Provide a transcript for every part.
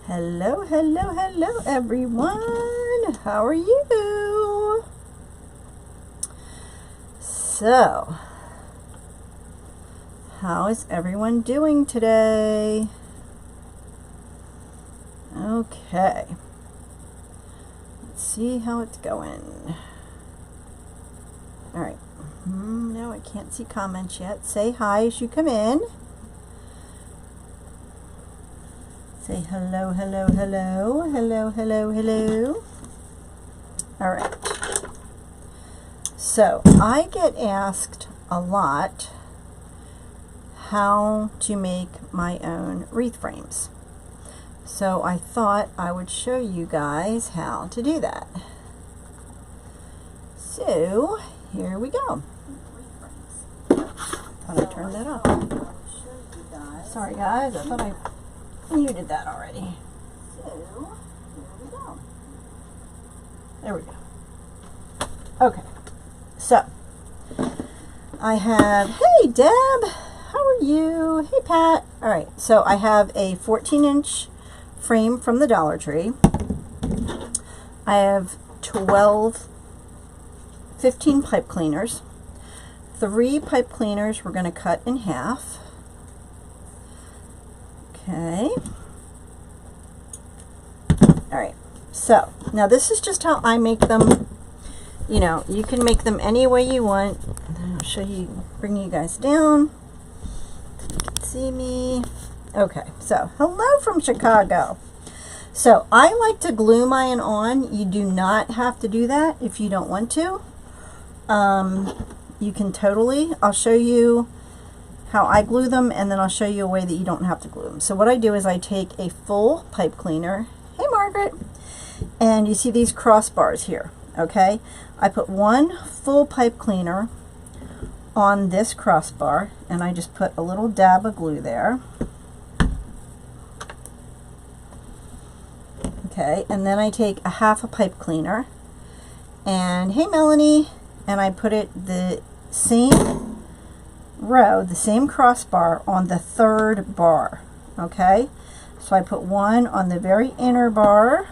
Hello, hello, hello everyone. How are you? So, how is everyone doing today? Okay. Let's see how it's going. All right. No, I can't see comments yet. Say hi as you come in. Say hello, hello, hello, hello, hello, hello. All right. So I get asked a lot how to make my own wreath frames. So I thought I would show you guys how to do that. So here we go. Thought I turned that off. Sorry guys, I thought I muted that already. So, here we go. There we go. Okay. So, I have, hey Deb, how are you? Hey Pat. Alright, so I have a 14-inch frame from the Dollar Tree. I have 15 pipe cleaners. 3 pipe cleaners we're going to cut in half. Okay. Alright, so now this is just how I make them. You know, you can make them any way you want. I'll show you, bring you guys down so you can see me. Okay, so hello from Chicago. So I like to glue mine on. You do not have to do that if you don't want to. You can totally. I'll show you how I glue them, and then I'll show you a way that you don't have to glue them. So what I do is I take a full pipe cleaner. Hey Margaret. And you see these crossbars here, okay? I put one full pipe cleaner on this crossbar, and I just put a little dab of glue there. Okay, and then I take a half a pipe cleaner, and hey Melanie, and I put it the same row, the same crossbar on the third bar. Okay, so I put one on the very inner bar,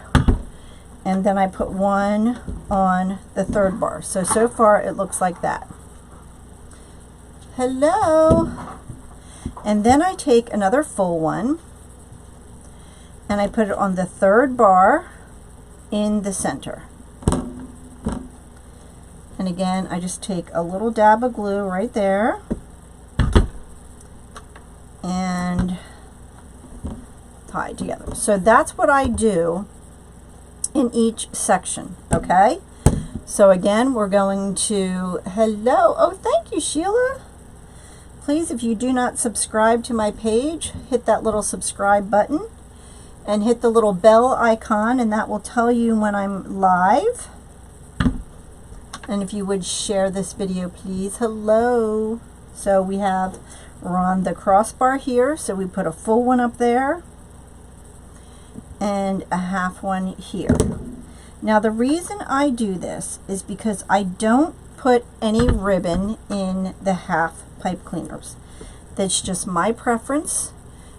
and then I put one on the third bar. So far it looks like that. Hello. And then I take another full one and I put it on the third bar in the center. And again, I just take a little dab of glue right there and tie it together. So that's what I do in each section. Okay, so again, we're going to, hello, oh thank you Sheila. Please, if you do not subscribe to my page, hit that little subscribe button and hit the little bell icon, and that will tell you when I'm live. And if you would share this video, please. Hello. So we're on the crossbar here, so we put a full one up there and a half one here. Now the reason I do this is because I don't put any ribbon in the half pipe cleaners. That's just my preference.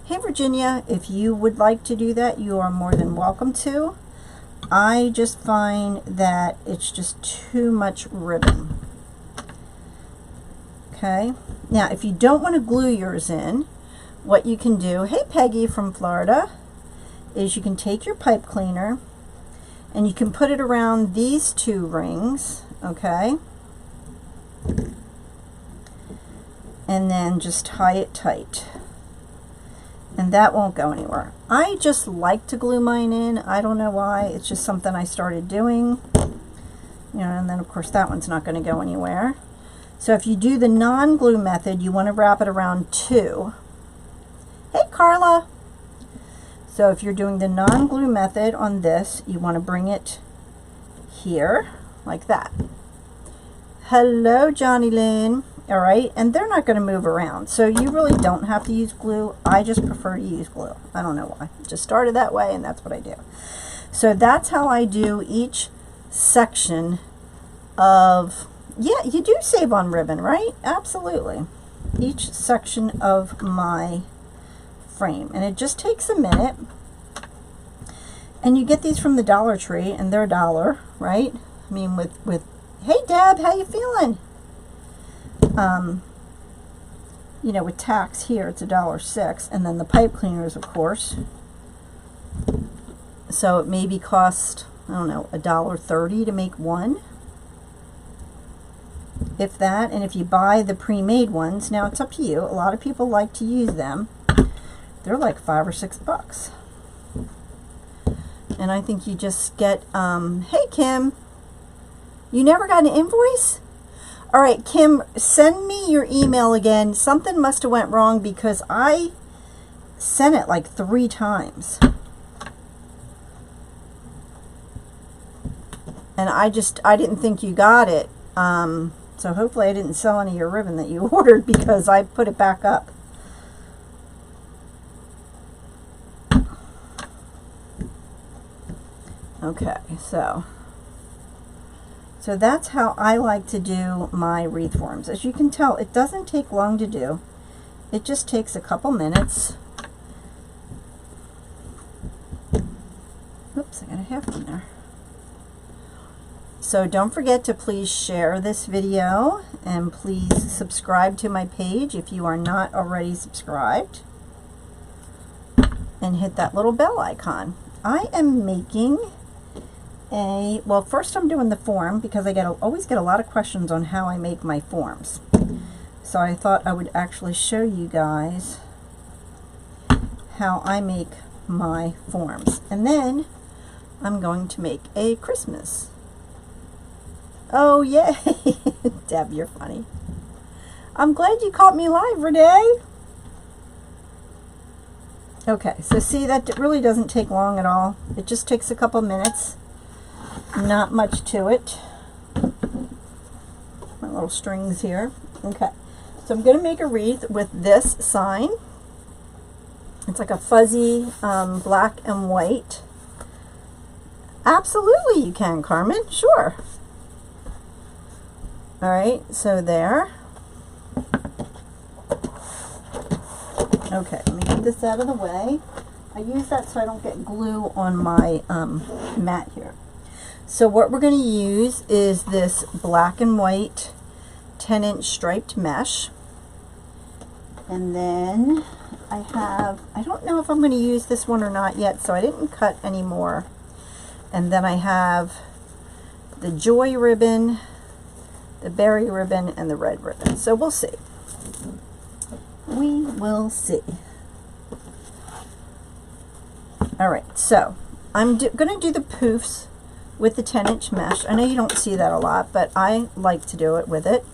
Hey Virginia, if you would like to do that, you are more than welcome to. I just find that it's just too much ribbon. Okay, now if you don't want to glue yours in, what you can do, hey Peggy from Florida, is you can take your pipe cleaner and you can put it around these 2 rings, okay, and then just tie it tight, and that won't go anywhere. I just like to glue mine in. I don't know why. It's just something I started doing, you know, and then of course that one's not going to go anywhere. So if you do the non-glue method, you want to wrap it around 2. Hey Carla. So if you're doing the non-glue method on this, you want to bring it here like that. Hello Johnny Lynn. All right, and they're not going to move around, so you really don't have to use glue. I just prefer to use glue. I don't know why. Just started that way, and that's what I do. So that's how I do each section of, yeah, you do save on ribbon, right? Absolutely. Each section of my frame, and it just takes a minute. And you get these from the Dollar Tree, and they're $1, right? I mean, with hey Deb, how you feeling? You know, with tax here, it's $1.06, and then the pipe cleaners, of course. So it maybe cost, I don't know, $1.30 to make one, if that. And if you buy the pre-made ones, now it's up to you. A lot of people like to use them. They're like $5 or $6. And I think you just get, hey Kim, you never got an invoice? All right, Kim, send me your email again. Something must have went wrong because I sent it like 3 times. And I didn't think you got it. So hopefully I didn't sell any of your ribbon that you ordered because I put it back up. Okay, so that's how I like to do my wreath forms. As you can tell, it doesn't take long to do. It just takes a couple minutes. Oops, I got a half in there. So don't forget to please share this video, and please subscribe to my page if you are not already subscribed, and hit that little bell icon. I am making well, first I'm doing the form because I always get a lot of questions on how I make my forms. So I thought I would actually show you guys how I make my forms. And then I'm going to make a Christmas. Oh, yay! Deb, you're funny. I'm glad you caught me live, Renee. Okay, so see, that really doesn't take long at all. It just takes a couple minutes. Not much to it. My little strings here. Okay, so I'm going to make a wreath with this sign. It's like a fuzzy black and white. Absolutely you can, Carmen. Sure. All right, so there. Okay, let me get this out of the way. I use that so I don't get glue on my mat here. So what we're going to use is this black and white 10-inch striped mesh. And then I don't know if I'm going to use this one or not yet, so I didn't cut any more. And then I have the Joy ribbon, the berry ribbon, and the red ribbon. So we'll see. We will see. All right, so I'm going to do the poofs with the 10-inch mesh. I know you don't see that a lot, but I like to do it with it.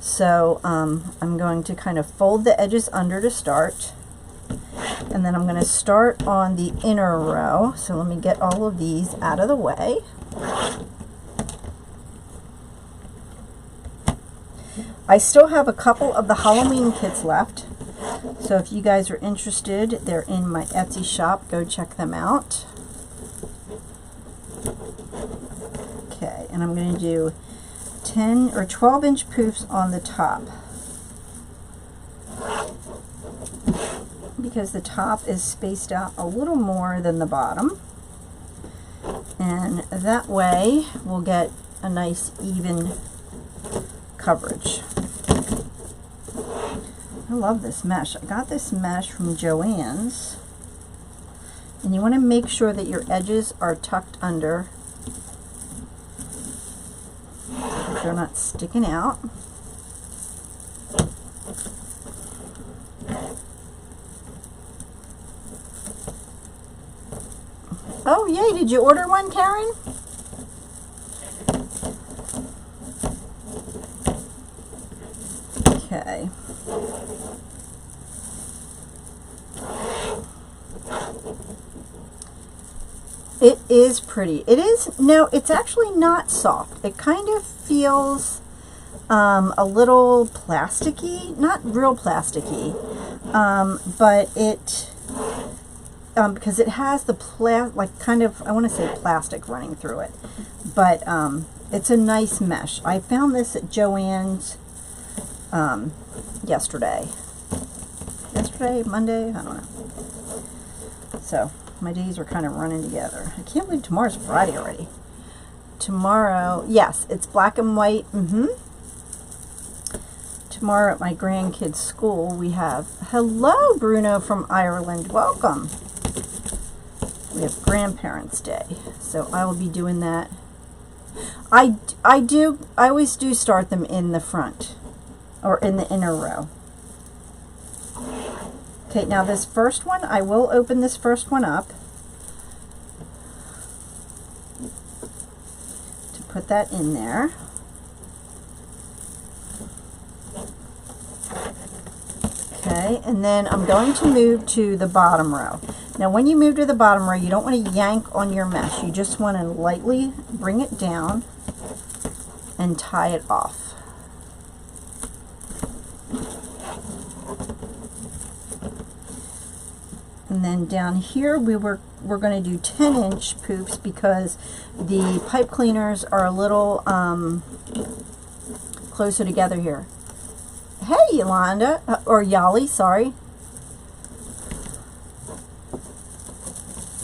So I'm going to kind of fold the edges under to start. And then I'm going to start on the inner row. So let me get all of these out of the way. I still have a couple of the Halloween kits left. So if you guys are interested, they're in my Etsy shop. Go check them out. Okay, and I'm going to do 10 or 12-inch poofs on the top, because the top is spaced out a little more than the bottom, and that way we'll get a nice even coverage. I love this mesh. I got this mesh from Joann's, and you want to make sure that your edges are tucked under, so they're not sticking out. Oh yay, did you order one, Karen? Okay. It is pretty. It is, no, it's actually not soft. It kind of feels a little plasticky, not real plasticky, but it, because it has the like kind of, I want to say plastic running through it, but it's a nice mesh. I found this at Joann's yesterday, Monday, I don't know. So My days are kind of running together. I can't believe tomorrow's Friday already. Tomorrow, yes, it's black and white. Tomorrow at my grandkids' school, we have, hello, Bruno from Ireland, welcome. We have Grandparents' Day, so I will be doing that. I always do start them in the front, or in the inner row. Okay, now this first one, I will open this first one up to put that in there. Okay, and then I'm going to move to the bottom row. Now when you move to the bottom row, you don't want to yank on your mesh. You just want to lightly bring it down and tie it off. And then down here we're going to do 10-inch poofs because the pipe cleaners are a little closer together here. Hey, Yolanda, or Yali, sorry.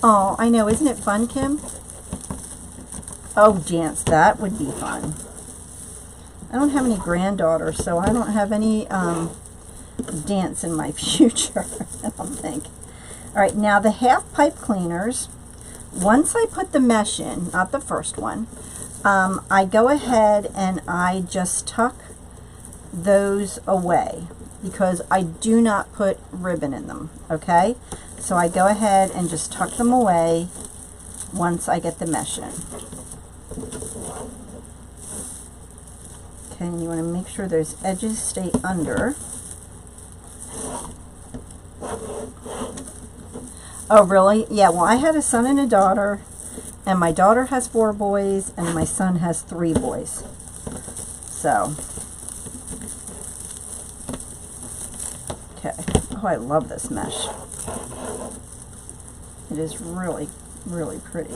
Oh, I know, isn't it fun, Kim? Oh, dance, that would be fun. I don't have any granddaughters, so I don't have any dance in my future, I don't think. All right, now the half pipe cleaners, once I put the mesh in, not the first one, I go ahead and I just tuck those away because I do not put ribbon in them, okay? So I go ahead and just tuck them away once I get the mesh in. Okay, and you want to make sure those edges stay under. Oh, really? Yeah, well, I had a son and a daughter, and my daughter has 4 boys, and my son has 3 boys. So, okay. Oh, I love this mesh. It is really, really pretty.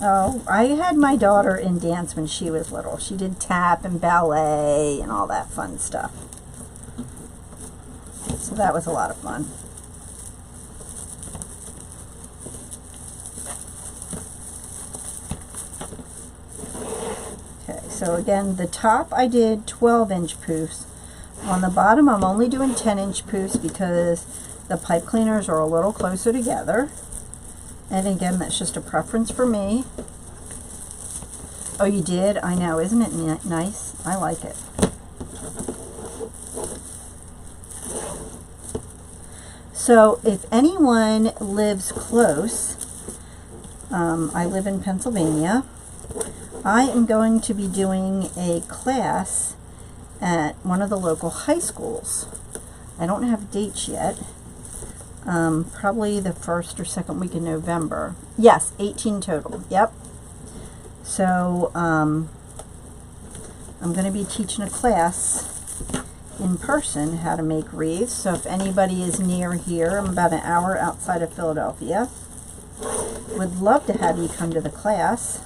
Oh, I had my daughter in dance when she was little. She did tap and ballet and all that fun stuff. So that was a lot of fun. Okay, so again, the top I did 12-inch poofs. On the bottom, I'm only doing 10-inch poofs because the pipe cleaners are a little closer together. And again, that's just a preference for me. Oh, you did? I know. Isn't it nice? I like it. So if anyone lives close, I live in Pennsylvania, I am going to be doing a class at one of the local high schools. I don't have dates yet. Probably the 1st or 2nd week in November. Yes, 18 total. Yep. So, I'm going to be teaching a class in person how to make wreaths. So if anybody is near here, I'm about an hour outside of Philadelphia. Would love to have you come to the class.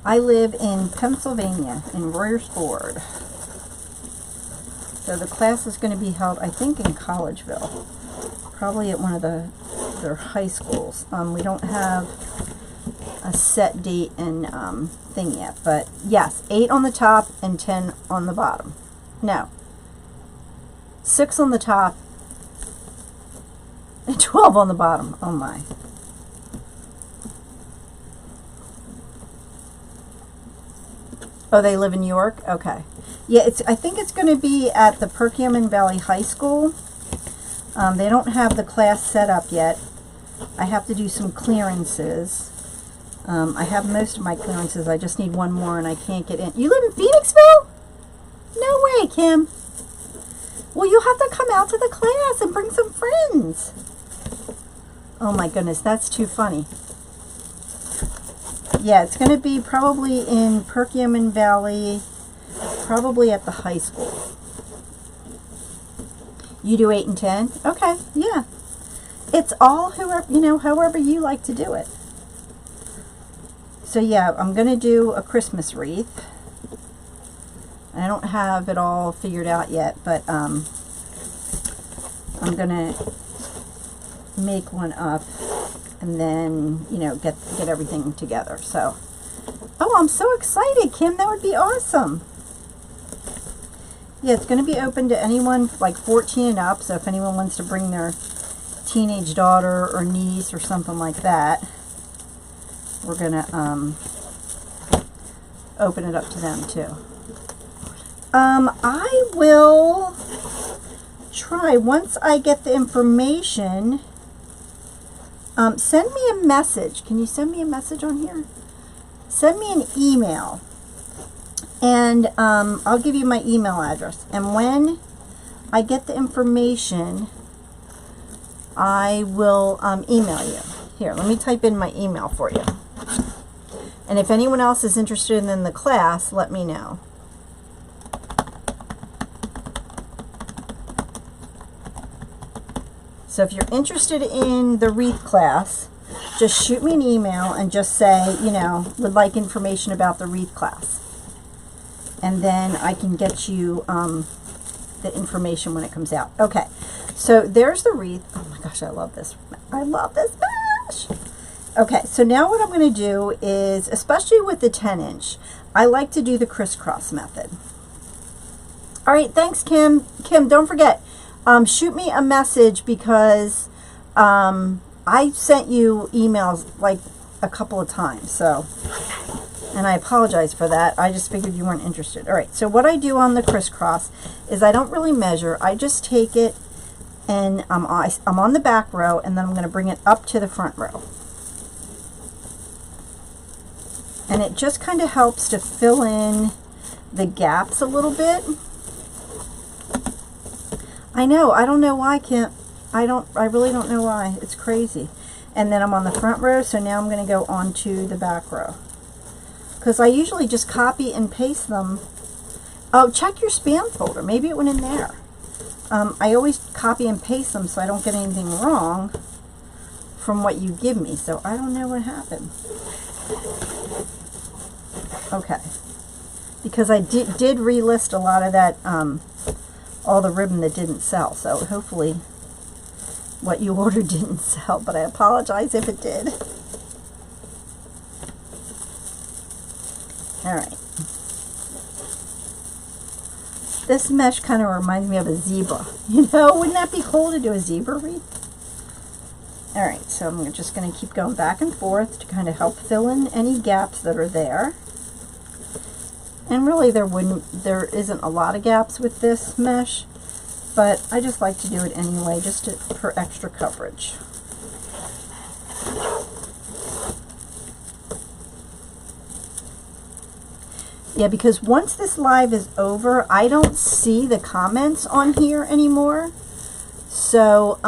I live in Pennsylvania, in Royersford. So the class is going to be held, I think, in Collegeville. Probably at one of their high schools. We don't have a set date and thing yet. But yes, 8 on the top and 10 on the bottom. No. 6 on the top and 12 on the bottom. Oh my. Oh, they live in New York? Okay. Yeah, I think it's going to be at the Perkiomen Valley High School. They don't have the class set up yet. I have to do some clearances. I have most of my clearances. I just need one more and I can't get in. You live in Phoenixville? No way, Kim. Well, you'll have to come out to the class and bring some friends. Oh my goodness, that's too funny. Yeah, it's going to be probably in Perkiomen Valley, probably at the high school. You do 8 and 10? Okay, yeah. it's all whoever, you know, however you like to do it. So yeah, I'm going to do a Christmas wreath. I don't have it all figured out yet, but I'm going to make one up and then, you know, get everything together. So, oh, I'm so excited, Kim. That would be awesome. Yeah, it's going to be open to anyone like 14 and up, so if anyone wants to bring their teenage daughter or niece or something like that, we're going to open it up to them too. I will try, once I get the information, send me a message. Can you send me a message on here? Send me an email. And I'll give you my email address. And when I get the information, I will email you. Here, let me type in my email for you. And if anyone else is interested in the class, let me know. So if you're interested in the wreath class, just shoot me an email and just say, you know, would like information about the wreath class. And then I can get you the information when it comes out. Okay, so there's the wreath. Oh my gosh, I love this. I love this mesh. Okay, so now what I'm going to do is, especially with the 10-inch, I like to do the crisscross method. All right, thanks, Kim. Kim, don't forget, shoot me a message because I sent you emails like a couple of times, so... And I apologize for that. I just figured you weren't interested. All right, so what I do on the crisscross is I don't really measure. I just take it and I'm on the back row, and then I'm going to bring it up to the front row. And it just kind of helps to fill in the gaps a little bit. I know, I don't know why I can't. I really don't know why. It's crazy. And then I'm on the front row, so now I'm going to go onto the back row. Because I usually just copy and paste them. Oh, check your spam folder. Maybe it went in there. I always copy and paste them so I don't get anything wrong from what you give me. So I don't know what happened. Okay. Because I did relist a lot of that, all the ribbon that didn't sell. So hopefully what you ordered didn't sell. But I apologize if it did. All right. This mesh kind of reminds me of a zebra. You know, wouldn't that be cool to do a zebra wreath? All right, so I'm just going to keep going back and forth to kind of help fill in any gaps that are there. And really there isn't a lot of gaps with this mesh, but I just like to do it anyway, just for extra coverage. Yeah, because once this live is over, I don't see the comments on here anymore. So,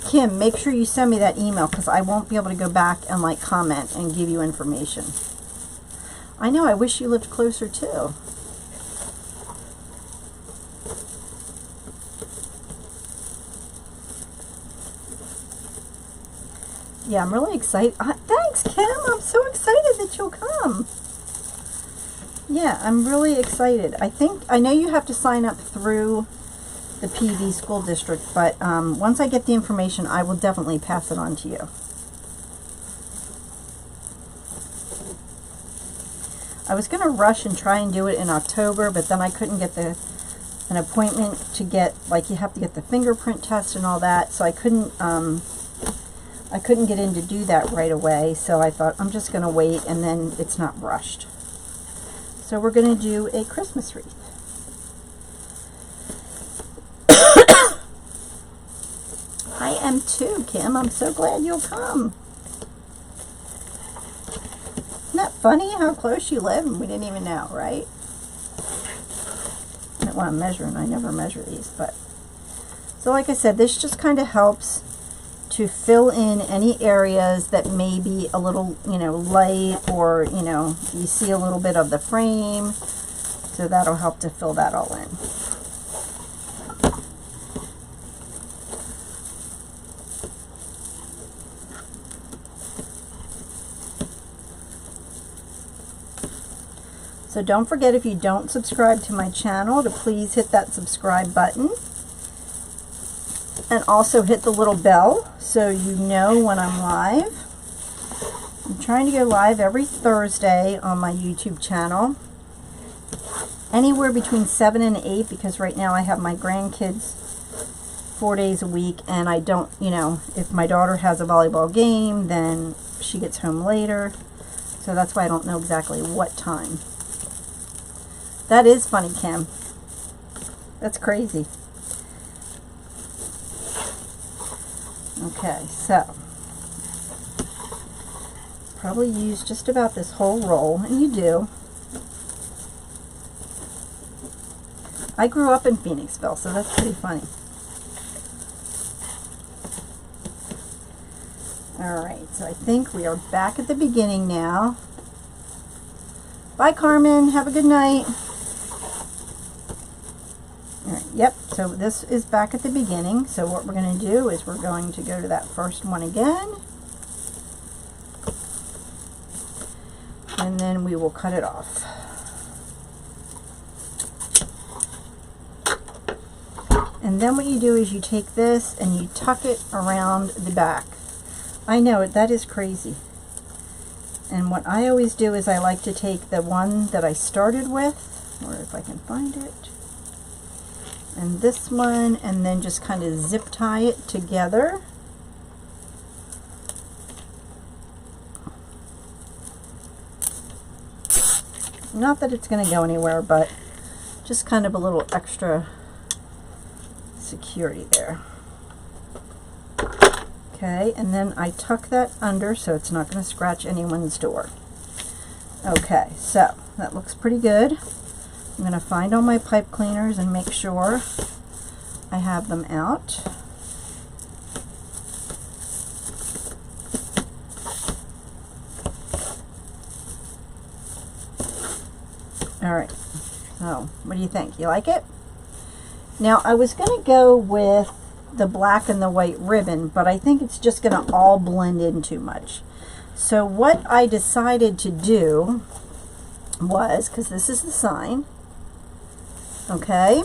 Kim, make sure you send me that email because I won't be able to go back and like comment and give you information. I know, I wish you lived closer too. Yeah, I'm really excited. Thanks, Kim. I'm so excited that you'll come. Yeah, I'm really excited. I know you have to sign up through the PV school district, but once I get the information, I will definitely pass it on to you. I was going to rush and try and do it in October, but then I couldn't get an appointment to get, like, you have to get the fingerprint test and all that, so I couldn't get in to do that right away, so I thought I'm just going to wait, and then it's not rushed. So we're going to do a Christmas wreath. I am too, Kim. I'm so glad you'll come. Isn't that funny how close you live and we didn't even know, right? I don't want to measure, and I never measure these, but... So like I said, this just kind of helps to fill in any areas that may be a little, you know, light, or, you know, you see a little bit of the frame. So that'll help to fill that all in. So don't forget, if you don't subscribe to my channel, to please hit that subscribe button. And also hit the little bell so you know when I'm live. I'm trying to go live every Thursday on my YouTube channel. Anywhere between 7 and 8, because right now I have my grandkids 4 days a week, and I don't, you know, if my daughter has a volleyball game, then she gets home later. So that's why I don't know exactly what time. That is funny, Kim. That's crazy. Okay, so probably use just about this whole roll, and you do. I grew up in Phoenixville, so that's pretty funny. Alright, so I think we are back at the beginning now. Bye, Carmen. Have a good night. Alright, yep, so this is back at the beginning. So what we're going to do is we're going to go to that first one again. And then we will cut it off. And then what you do is you take this and you tuck it around the back. I know, that is crazy. And what I always do is I like to take the one that I started with, or if I can find it, and this one, and then just kind of zip tie it together. Not that it's going to go anywhere, but just kind of a little extra security there. Okay, and then I tuck that under so it's not going to scratch anyone's door. Okay, so that looks pretty good. I'm going to find all my pipe cleaners and make sure I have them out. Alright, so what do you think? You like it? Now I was going to go with the black and the white ribbon, but I think it's just going to all blend in too much. So what I decided to do was, because this is the sign, okay,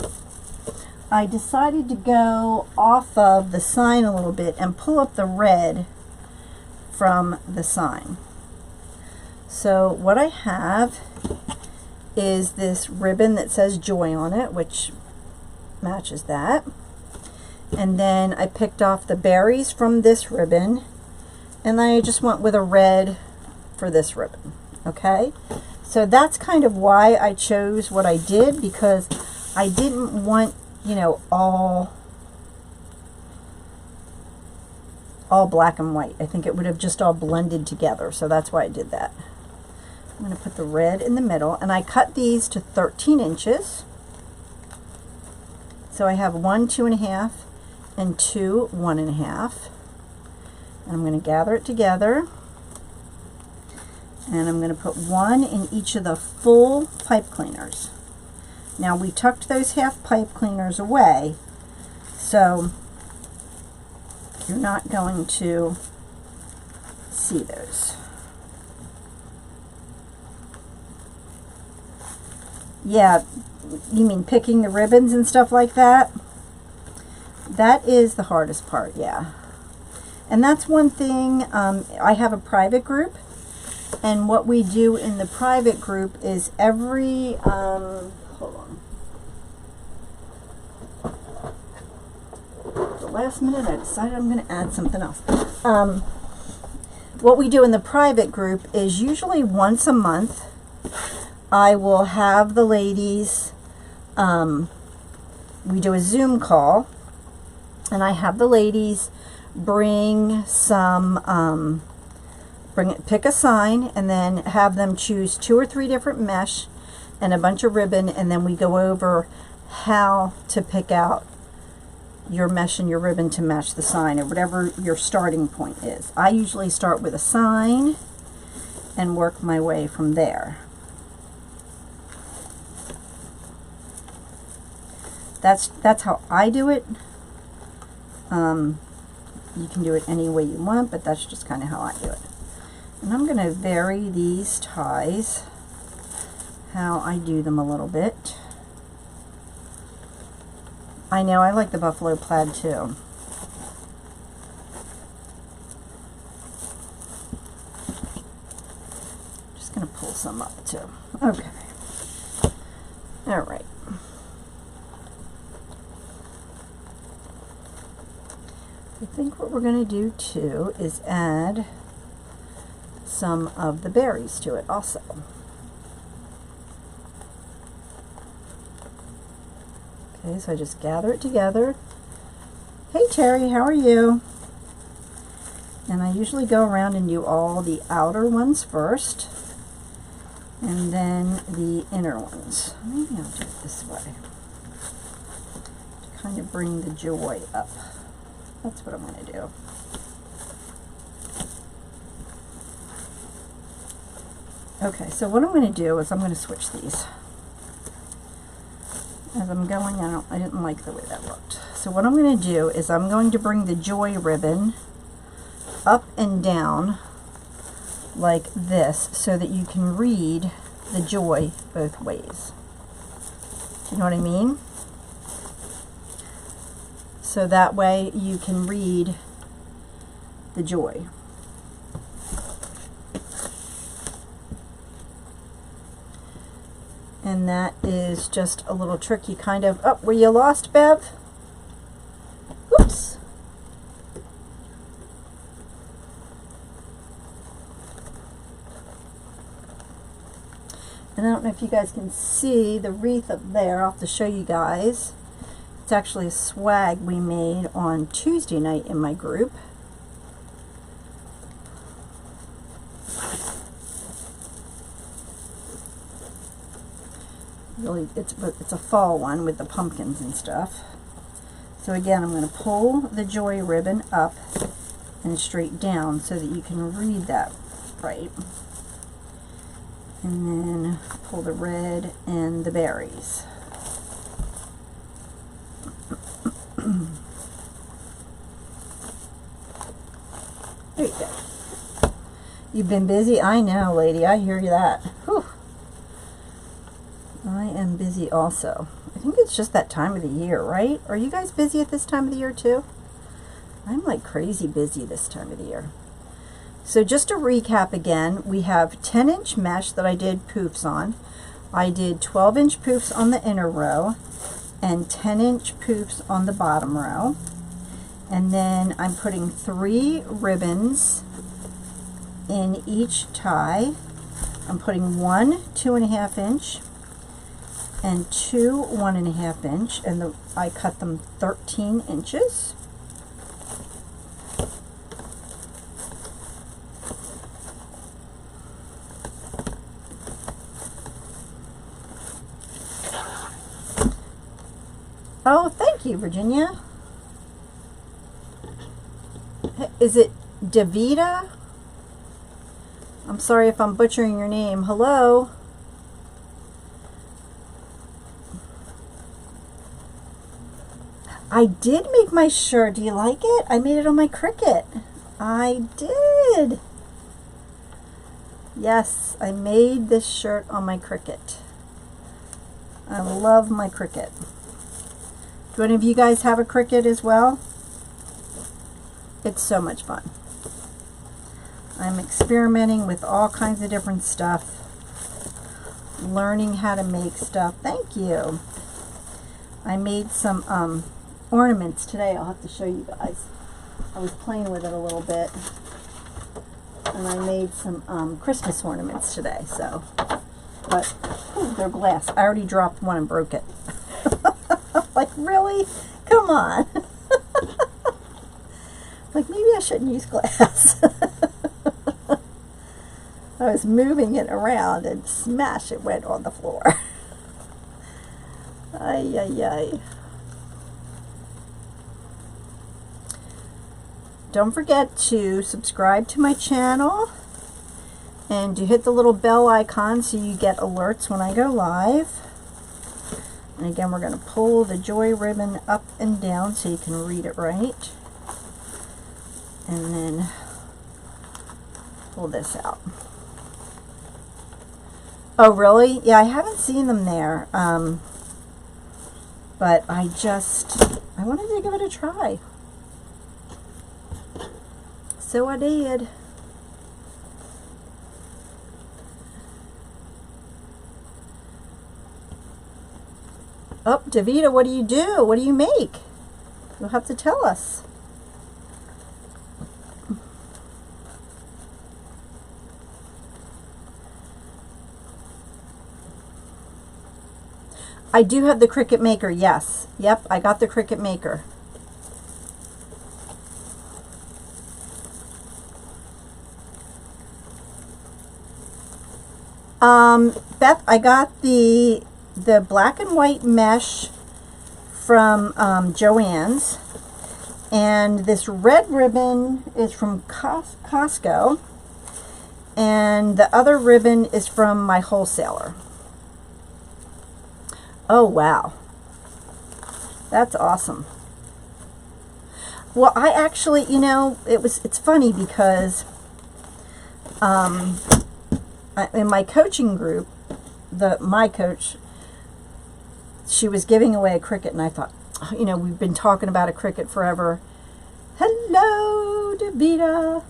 I decided to go off of the sign a little bit and pull up the red from the sign. So what I have is this ribbon that says Joy on it, which matches that. And then I picked off the berries from this ribbon, and I just went with a red for this ribbon. Okay, so that's kind of why I chose what I did, because I didn't want, you know, all black and white. I think it would have just all blended together, so that's why I did that. I'm going to put the red in the middle, and I cut these to 13 inches. So I have 1 2.5 and 2 1.5. And I'm going to gather it together, and I'm going to put 1 in each of the full pipe cleaners. Now we tucked those half pipe cleaners away, so you're not going to see those. Yeah, you mean picking the ribbons and stuff like that? That is the hardest part, yeah. And that's one thing, I have a private group, and what we do in the private group is every, hold on. At the last minute I decided I'm going to add something else. What we do in the private group is usually once a month, I will have the ladies, we do a Zoom call, and I have the ladies bring some, pick a sign, and then have them choose 2 or 3 different mesh and a bunch of ribbon, and then we go over how to pick out your mesh and your ribbon to match the sign, or whatever your starting point is. I usually start with a sign and work my way from there. That's how I do it. You can do it any way you want, but that's just kind of how I do it. And I'm going to vary these ties how I do them a little bit. I know, I like the buffalo plaid too. Just going to pull some up too. Okay. All right. I think what we're going to do too is add some of the berries to it also. Okay, so I just gather it together. Hey Terry, how are you? And I usually go around and do all the outer ones first, and then the inner ones. Maybe I'll do it this way to kind of bring the joy up. That's what I'm going to do. Okay, so what I'm going to do is I'm going to switch these. As I'm going, I didn't like the way that looked. So what I'm going to do is I'm going to bring the joy ribbon up and down like this so that you can read the joy both ways. Do you know what I mean? So that way you can read the joy. And that is just a little tricky kind of, oh, were you lost, Bev? Oops. And I don't know if you guys can see the wreath up there. I'll have to show you guys. It's actually a swag we made on Tuesday night in my group. Really, it's a fall one with the pumpkins and stuff. So again, I'm going to pull the joy ribbon up and straight down so that you can read that right. And then pull the red and the berries. There you go. You've been busy? I know, lady. I hear you that. Whew. I am busy also. I think it's just that time of the year, right? Are you guys busy at this time of the year too? I'm like crazy busy this time of the year. So just to recap again, we have 10-inch mesh that I did poofs on. I did 12-inch poofs on the inner row and 10-inch poofs on the bottom row. And then I'm putting 3 ribbons in each tie. I'm putting 1 2.5 inch and 2 1.5 inch, and I cut them 13 inches. Oh, thank you, Virginia. Is it Davida? I'm sorry if I'm butchering your name. Hello? I did make my shirt. Do you like it? I made it on my Cricut. I did. Yes, I made this shirt on my Cricut. I love my Cricut. Do any of you guys have a Cricut as well? It's so much fun. I'm experimenting with all kinds of different stuff, learning how to make stuff. Thank you. I made some ornaments today. I'll have to show you guys. I was playing with it a little bit, and I made some Christmas ornaments today. So, but they're glass. I already dropped one and broke it. Like, really? Come on. Like, maybe I shouldn't use glass. I was moving it around and smash, it went on the floor. Ay, ay, ay. Don't forget to subscribe to my channel and to hit the little bell icon so you get alerts when I go live. And again, we're going to pull the joy ribbon up and down so you can read it right. And then pull this out. Oh, really? Yeah, I haven't seen them there. But I wanted to give it a try. So I did. Oh, Davita, what do you do? What do you make? You'll have to tell us. I do have the Cricut Maker, yes. Yep, I got the Cricut Maker. Beth, I got the black and white mesh from Joann's, and this red ribbon is from Costco, and the other ribbon is from my wholesaler. Oh, wow. That's awesome. Well, I actually, you know, it's funny because in my coaching group, my coach, she was giving away a Cricut, and I thought, you know, we've been talking about a Cricut forever. Hello, Davita.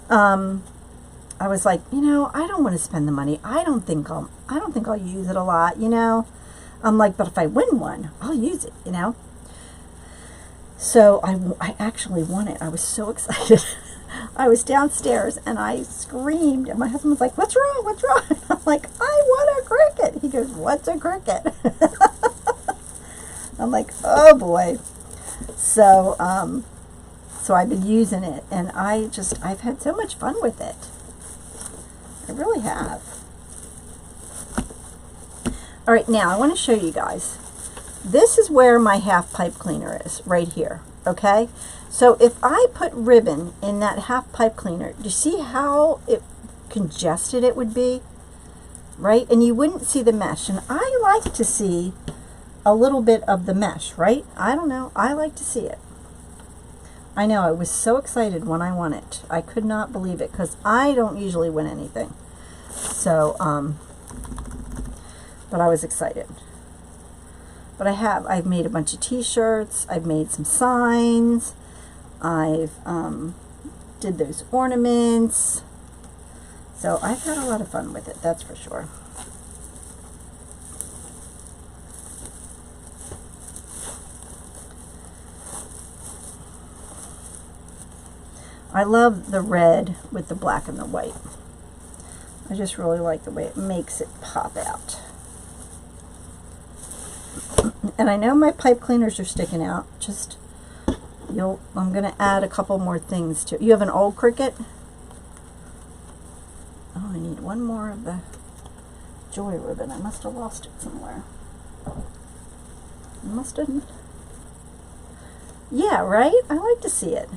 I was like, you know, I don't want to spend the money. I don't think I'll use it a lot, you know. I'm like, but if I win one, I'll use it, you know. So I actually won it. I was so excited. I was downstairs and I screamed, and my husband was like, "What's wrong? What's wrong?" I'm like, "I won a Cricut." He goes, "What's a Cricut?" I'm like, "Oh boy." So so I've been using it, and I've had so much fun with it. I really have. All right, now I want to show you guys. This is where my half pipe cleaner is, right here, okay? So if I put ribbon in that half pipe cleaner, do you see how congested it would be? Right? And you wouldn't see the mesh. And I like to see a little bit of the mesh, right? I don't know. I like to see it. I know. I was so excited when I won it. I could not believe it because I don't usually win anything. So, but I was excited. But I've made a bunch of t-shirts. I've made some signs. I've did those ornaments. So I've had a lot of fun with it, that's for sure. I love the red with the black and the white. I just really like the way it makes it pop out. And I know my pipe cleaners are sticking out. I'm going to add a couple more things to it. You have an old Cricut? Oh, I need one more of the Joy ribbon. I must have lost it somewhere. I must have. Yeah, right? I like to see it.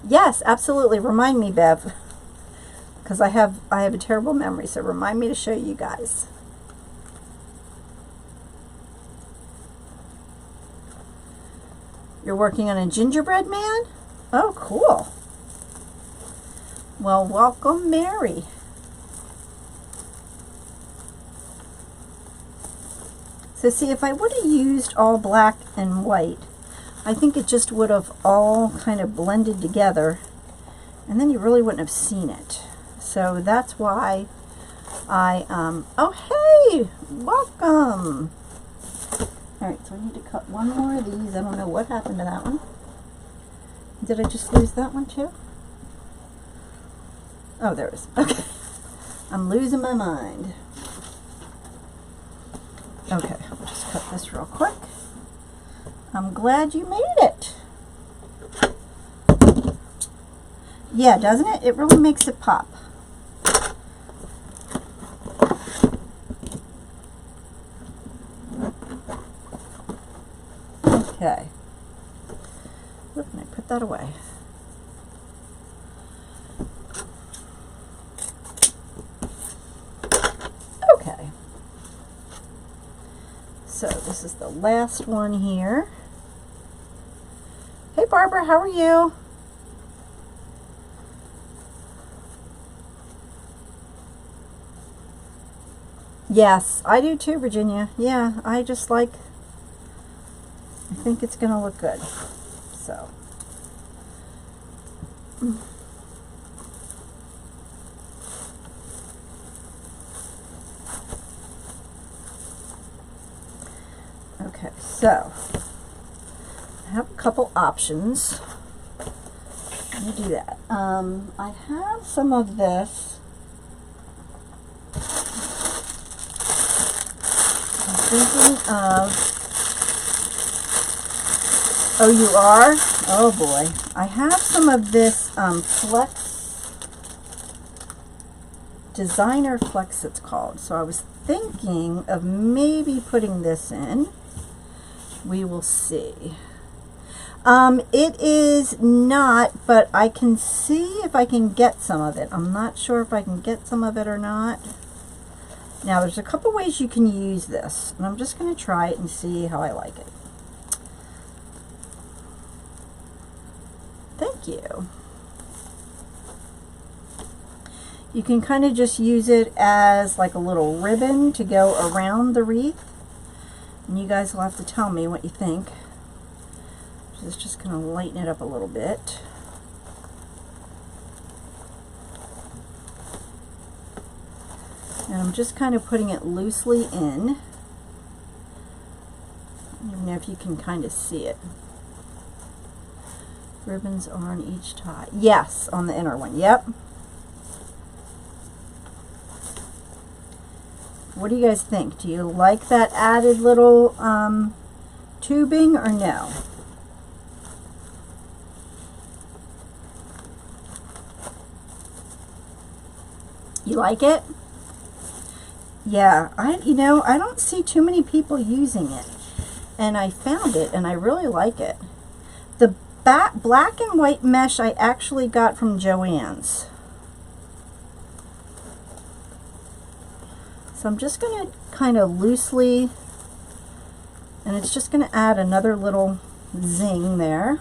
Yes, absolutely. Remind me, Bev. Because I have a terrible memory, so remind me to show you guys. You're working on a gingerbread man? Oh, cool. Well, welcome, Mary. So see, if I would have used all black and white, I think it just would have all kind of blended together, and then you really wouldn't have seen it. So that's why oh, hey, welcome. All right, so I need to cut one more of these. I don't know what happened to that one. Did I just lose that one too? Oh, there it is. Okay. I'm losing my mind. Okay, I'll just cut this real quick. I'm glad you made it. Yeah, doesn't it? It really makes it pop. Okay. Where can I put that away? Okay. So this is the last one here. Hey Barbara, how are you? Yes, I do too, Virginia. Yeah, I think it's going to look good. So. Okay, so I have a couple options. Let me do that. I have some of this. I'm thinking of, oh, you are? Oh boy. I have some of this Flex, Designer Flex it's called. So I was thinking of maybe putting this in. We will see. It is not, but I can see if I can get some of it. I'm not sure if I can get some of it or not. Now, there's a couple ways you can use this, and I'm just going to try it and see how I like it. Thank you. You can kind of just use it as like a little ribbon to go around the wreath. And you guys will have to tell me what you think. Just going to lighten it up a little bit. And I'm just kind of putting it loosely in. I don't know if you can kind of see it. Ribbons are on each tie. Yes, on the inner one. Yep. What do you guys think? Do you like that added little tubing or no? You like it? Yeah, I don't see too many people using it. And I found it and I really like it. The black and white mesh I actually got from Joann's. So I'm just going to kind of loosely, and it's just going to add another little zing there.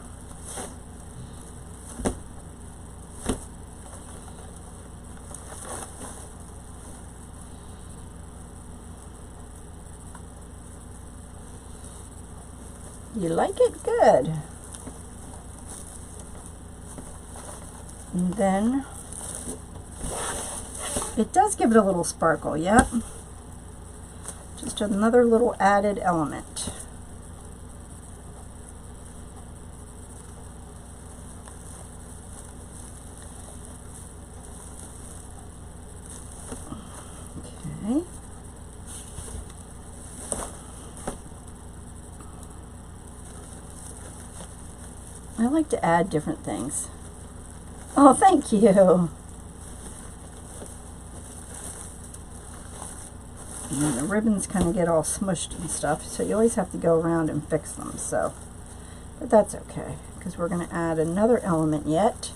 You like it? Good. And then it does give it a little sparkle, yep. Just another little added element. Okay. I like to add different things. Oh, thank you. And the ribbons kind of get all smushed and stuff, so you always have to go around and fix them. So, but that's okay, because we're going to add another element yet.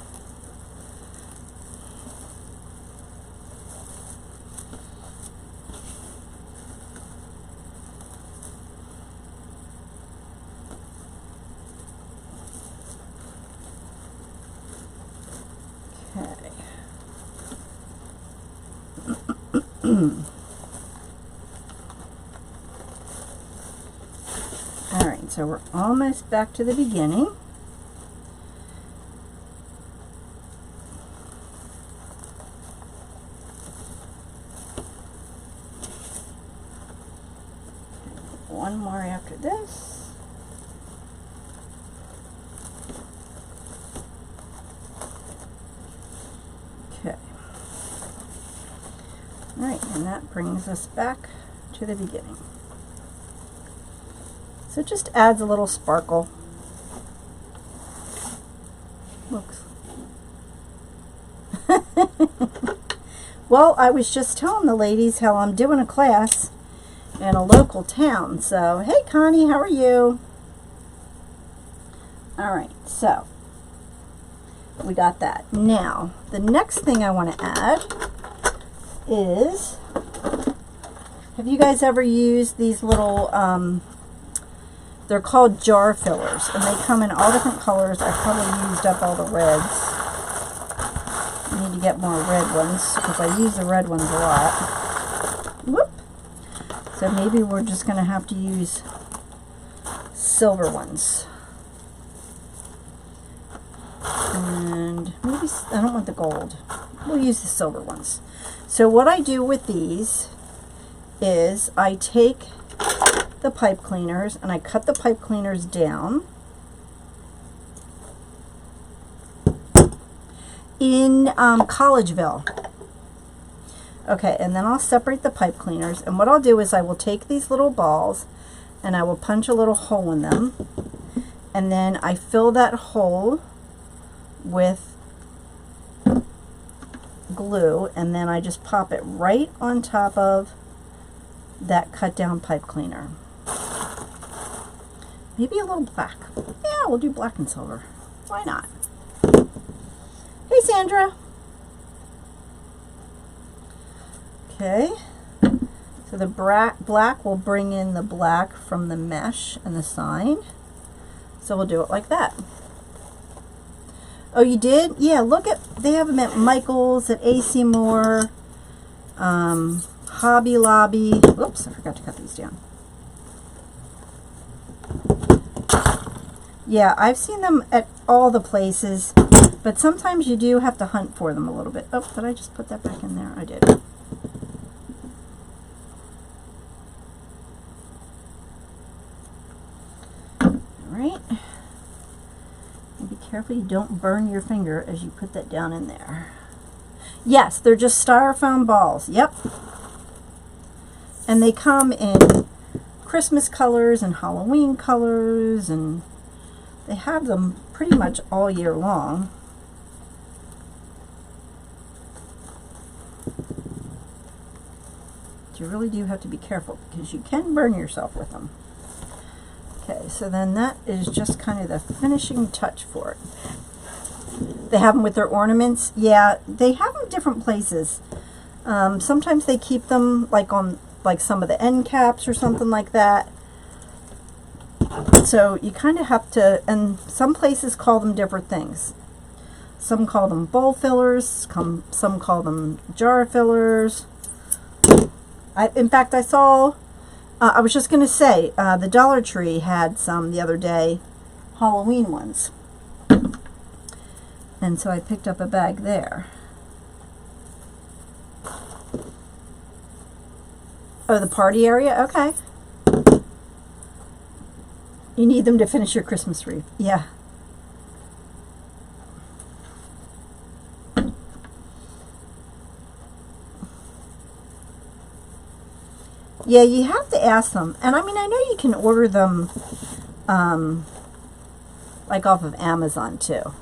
Alright, so we're almost back to the beginning. One more after this. Okay. Alright, and that brings us back to the beginning. So it just adds a little sparkle. Looks. Well, I was just telling the ladies how I'm doing a class in a local town. So, hey Connie, how are you? Alright, so we got that. Now, the next thing I want to add is, have you guys ever used these little, they're called jar fillers, and they come in all different colors. I probably used up all the reds. I need to get more red ones, because I use the red ones a lot. Whoop! So maybe we're just going to have to use silver ones. And maybe, I don't want the gold. We'll use the silver ones. So what I do with these is I take the pipe cleaners and I cut the pipe cleaners down in Collegeville. Okay, and then I'll separate the pipe cleaners, and what I'll do is I will take these little balls and I will punch a little hole in them, and then I fill that hole with glue, and then I just pop it right on top of that cut down pipe cleaner. Maybe a little black. Yeah, we'll do black and silver. Why not? Hey, Sandra. Okay, so the black will bring in the black from the mesh and the sign. So we'll do it like that. Oh, you did? Yeah, look at, they have them at Michael's, at AC Moore, Hobby Lobby. Oops, I forgot to cut these down. Yeah, I've seen them at all the places, but sometimes you do have to hunt for them a little bit. Oh, did I just put that back in there? I did. Alright. Be careful you don't burn your finger as you put that down in there. Yes, they're just styrofoam balls. Yep. And they come in Christmas colors and Halloween colors, and they have them pretty much all year long. But you really do have to be careful because you can burn yourself with them. Okay, so then that is just kind of the finishing touch for it. They have them with their ornaments. Yeah, they have them different places. Sometimes they keep them like on like some of the end caps or something like that. So you kind of have to, and some places call them different things. Some call them bowl fillers, some call them jar fillers. In fact, I saw, I was just going to say, the Dollar Tree had some the other day, Halloween ones. And so I picked up a bag there. Oh, the party area? Okay. You need them to finish your Christmas wreath. Yeah. Yeah, you have to ask them. And I mean, I know you can order them like off of Amazon too.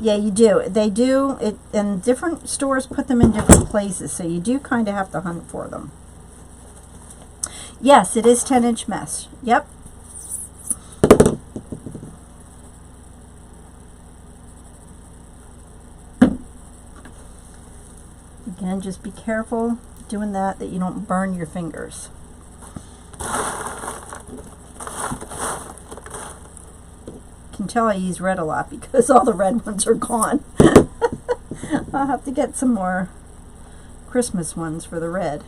Yeah, you do. They do it, and different stores put them in different places, so you do kind of have to hunt for them. Yes, it is 10-inch mesh. Yep. Again, just be careful doing that you don't burn your fingers. You can tell I use red a lot because all the red ones are gone. I'll have to get some more Christmas ones for the red.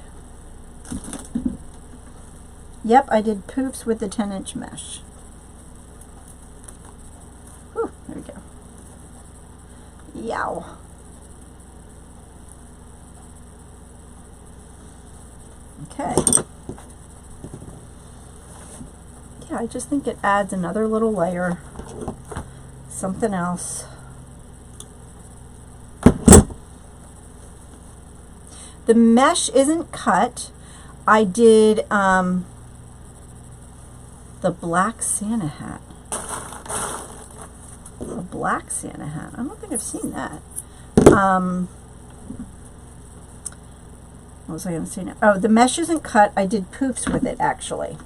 Yep, I did poofs with the 10-inch mesh. Whew, there we go. Yow. Okay. Yeah, I just think it adds another little layer. Something else. The mesh isn't cut. I did the black Santa hat. A black Santa hat. I don't think I've seen that. What was I going to say now? Oh, the mesh isn't cut. I did poofs with it, actually.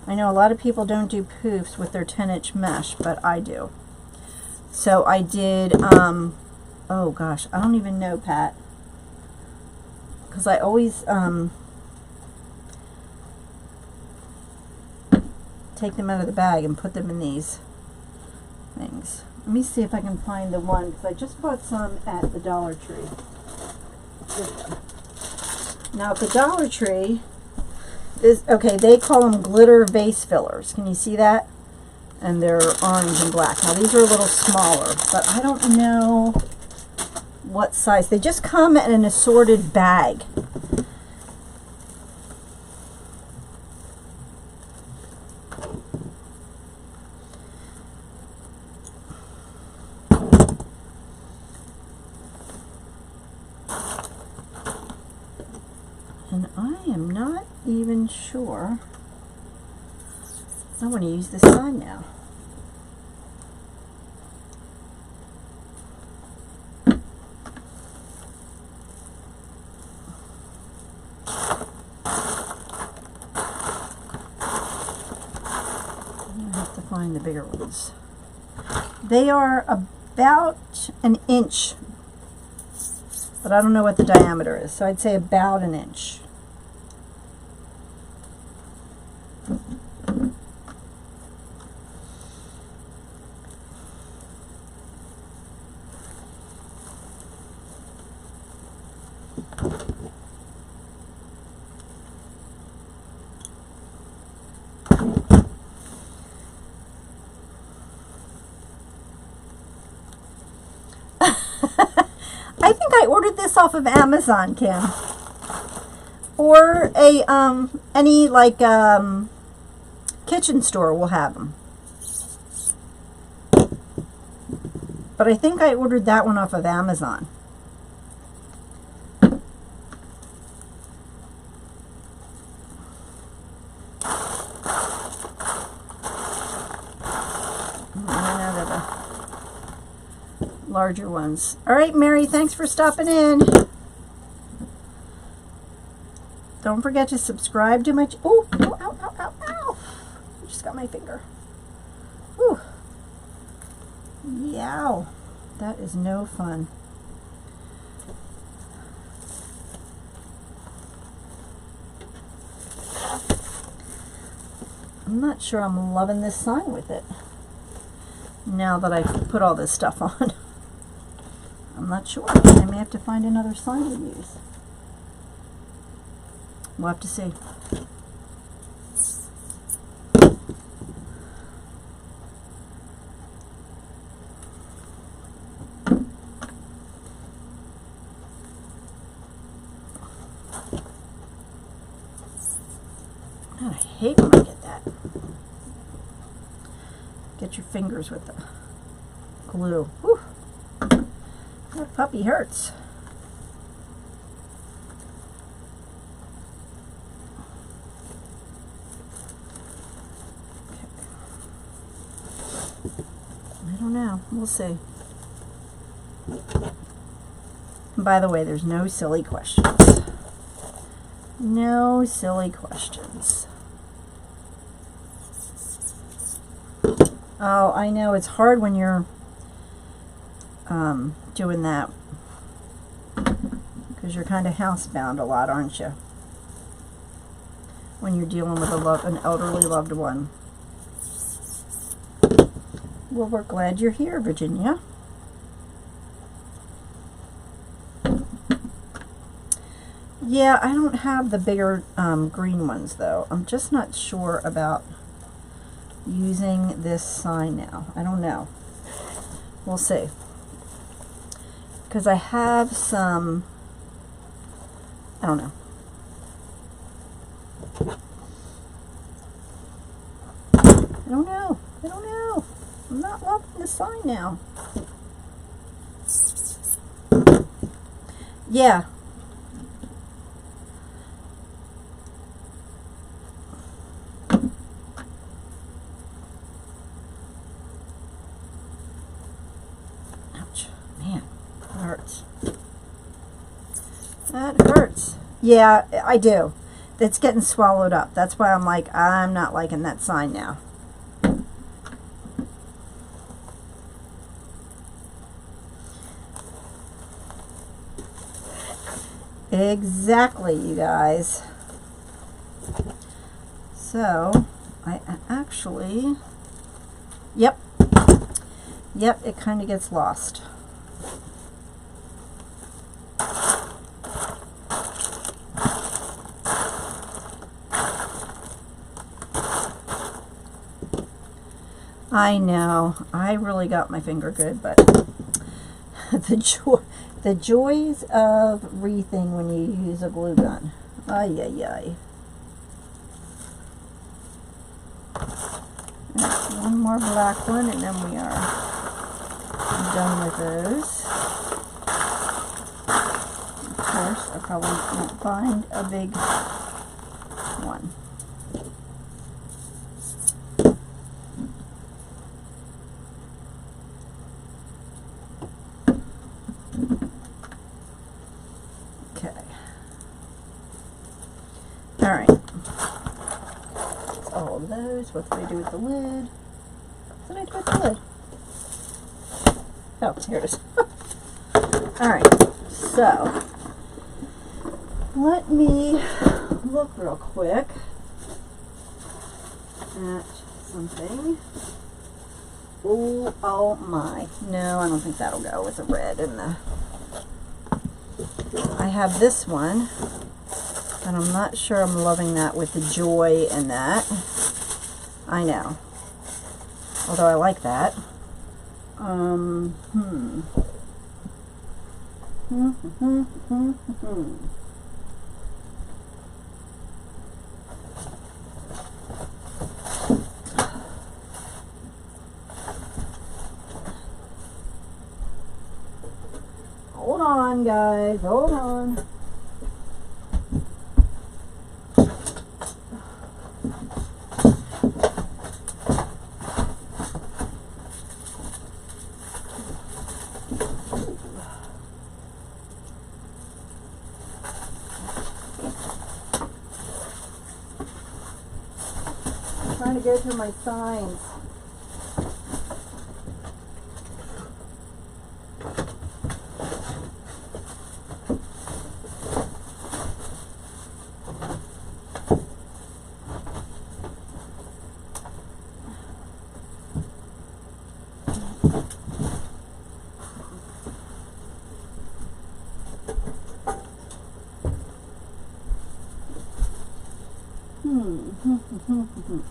I know a lot of people don't do poofs with their 10-inch mesh, but I do. So I did, oh gosh, I don't even know, Pat. Because I always take them out of the bag and put them in these things. Let me see if I can find the one, because I just bought some at the Dollar Tree. Here we go. Now at the Dollar Tree, okay, they call them glitter vase fillers. Can you see that? And they're orange and black. Now these are a little smaller, but I don't know what size. They just come in an assorted bag. And I am not even sure. I want to use this sign now. I have to find the bigger ones. They are about an inch, but I don't know what the diameter is, so I'd say about an inch. I think I ordered this off of Amazon, Kim, or a any like kitchen store will have them. But I think I ordered that one off of Amazon. Larger ones. All right, Mary, thanks for stopping in. Don't forget to subscribe to my oh, ow, ow, ow, ow, ow. I just got my finger. Whew. Yow. That is no fun. I'm not sure I'm loving this sign with it. Now that I've put all this stuff on. I'm not sure. I may have to find another sign to use. We'll have to see. God, I hate when I get that. Get your fingers with the glue. Whew. That puppy hurts. Okay. I don't know. We'll see. And by the way, there's no silly questions. No silly questions. Oh, I know. It's hard when you're doing that because you're kind of housebound a lot, aren't you? When you're dealing with an elderly loved one. Well, we're glad you're here, Virginia. Yeah, I don't have the bigger green ones though. I'm just not sure about using this sign now. I don't know. We'll see. Because I have some, I don't know. I don't know. I don't know. I'm not loving the sign now. Yeah. Ouch. Man, that hurts. That hurts. Yeah, I do. It's getting swallowed up. That's why I'm like, I'm not liking that sign now. Exactly, you guys. So, I actually, yep, it kind of gets lost. I know, I really got my finger good, but the joys of wreathing when you use a glue gun. Ay, ay, ay. Right, one more black one, and then we are done with those. Of course, I probably won't find a big one. Alright, that's all of those. What did I do with the lid? What did I do with the lid? Oh, here it is. Alright, so let me look real quick at something. Oh my. No, I don't think that'll go with the red and the... I have this one. And I'm not sure I'm loving that with the joy and that. I know. Although I like that. Hold on, guys. Hold on. Trying to go through my signs.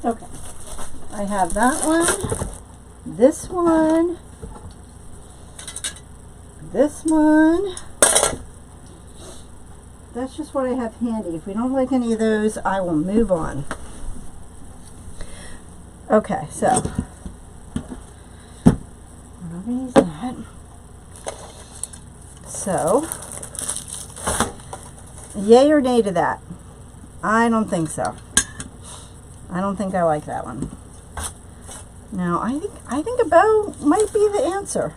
Okay, I have that one, this one, this one. That's just what I have handy. If we don't like any of those, I will move on. Okay, so we're not going to use that. So, yay or nay to that? I don't think so. I don't think I like that one. No, I think a bow might be the answer.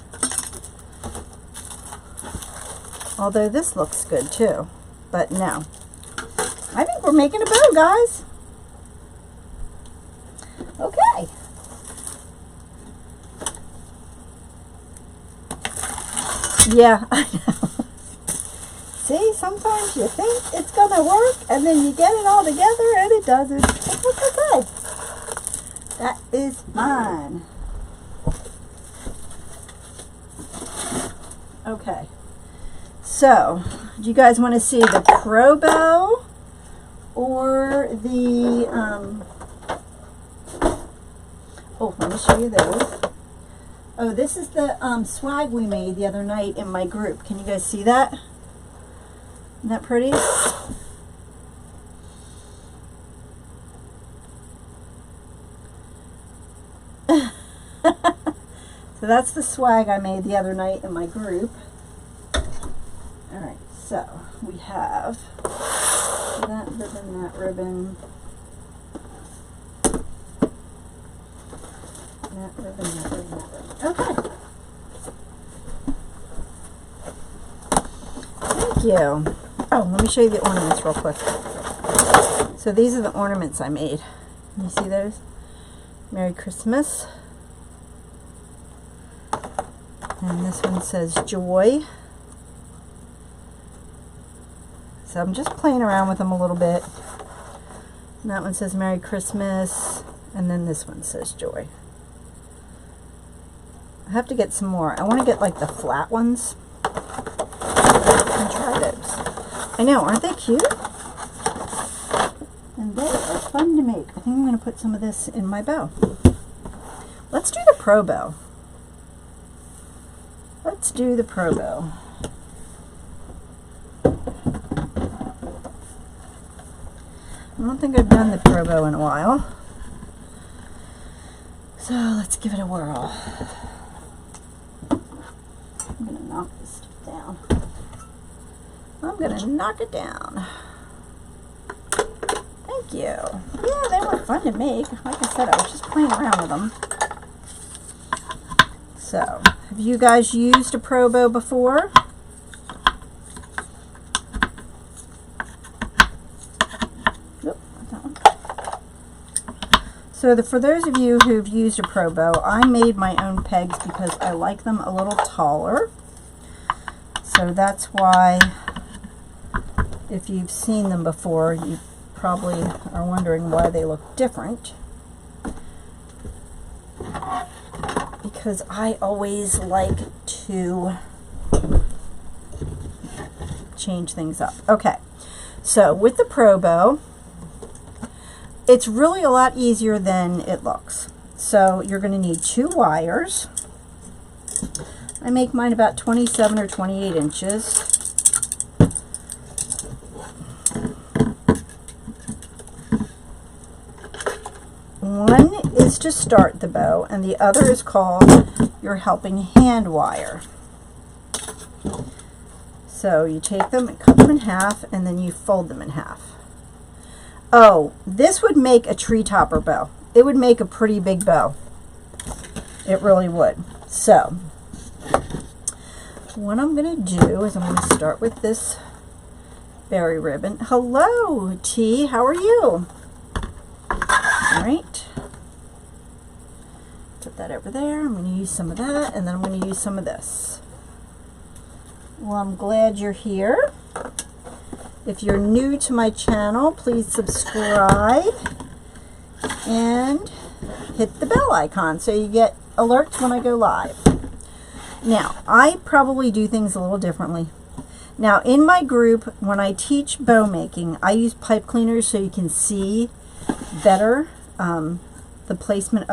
Although this looks good too. But no. I think we're making a bow, guys. Okay. Yeah, I know. See, sometimes you think it's going to work, and then you get it all together, and it doesn't. But that's okay. That is fine. Okay. So, do you guys want to see the pro bow or the, oh, let me show you those. Oh, this is the swag we made the other night in my group. Can you guys see that? Isn't that pretty? So that's the swag I made the other night in my group. Alright, so we have that ribbon, that ribbon, that ribbon, that ribbon, that ribbon. Okay. Thank you. Oh, let me show you the ornaments real quick. So these are the ornaments I made. Can you see those? Merry Christmas. And this one says Joy. So I'm just playing around with them a little bit. And that one says Merry Christmas. And then this one says Joy. I have to get some more. I want to get like the flat ones. And try those. I know, aren't they cute? And they are fun to make. I think I'm going to put some of this in my bow. Let's pro bow. Let's do the pro bow. I don't think I've done the pro bow in a while. So let's give it a whirl. I'm going to knock this stuff down. I'm going to knock it down. Thank you. Yeah, they were fun to make. Like I said, I was just playing around with them. So, have you guys used a pro bow before? So for those of you who've used a pro bow, I made my own pegs because I like them a little taller. So that's why, if you've seen them before, you probably are wondering why they look different. Because I always like to change things up. Okay, so with the pro bow, it's really a lot easier than it looks. So you're going to need 2 wires. I make mine about 27 or 28 inches. One is to start the bow, and the other is called your helping hand wire. So you take them and cut them in half, and then you fold them in half. Oh, this would make a tree topper bow. It would make a pretty big bow. It really would. So, what I'm going to do is I'm going to start with this berry ribbon. Hello, T. How are you? All right. Put that over there. I'm going to use some of that, and then I'm going to use some of this. Well, I'm glad you're here. If you're new to my channel, please subscribe and hit the bell icon so you get alerts when I go live. Now, I probably do things a little differently. Now, in my group, when I teach bow making, I use pipe cleaners so you can see better the placement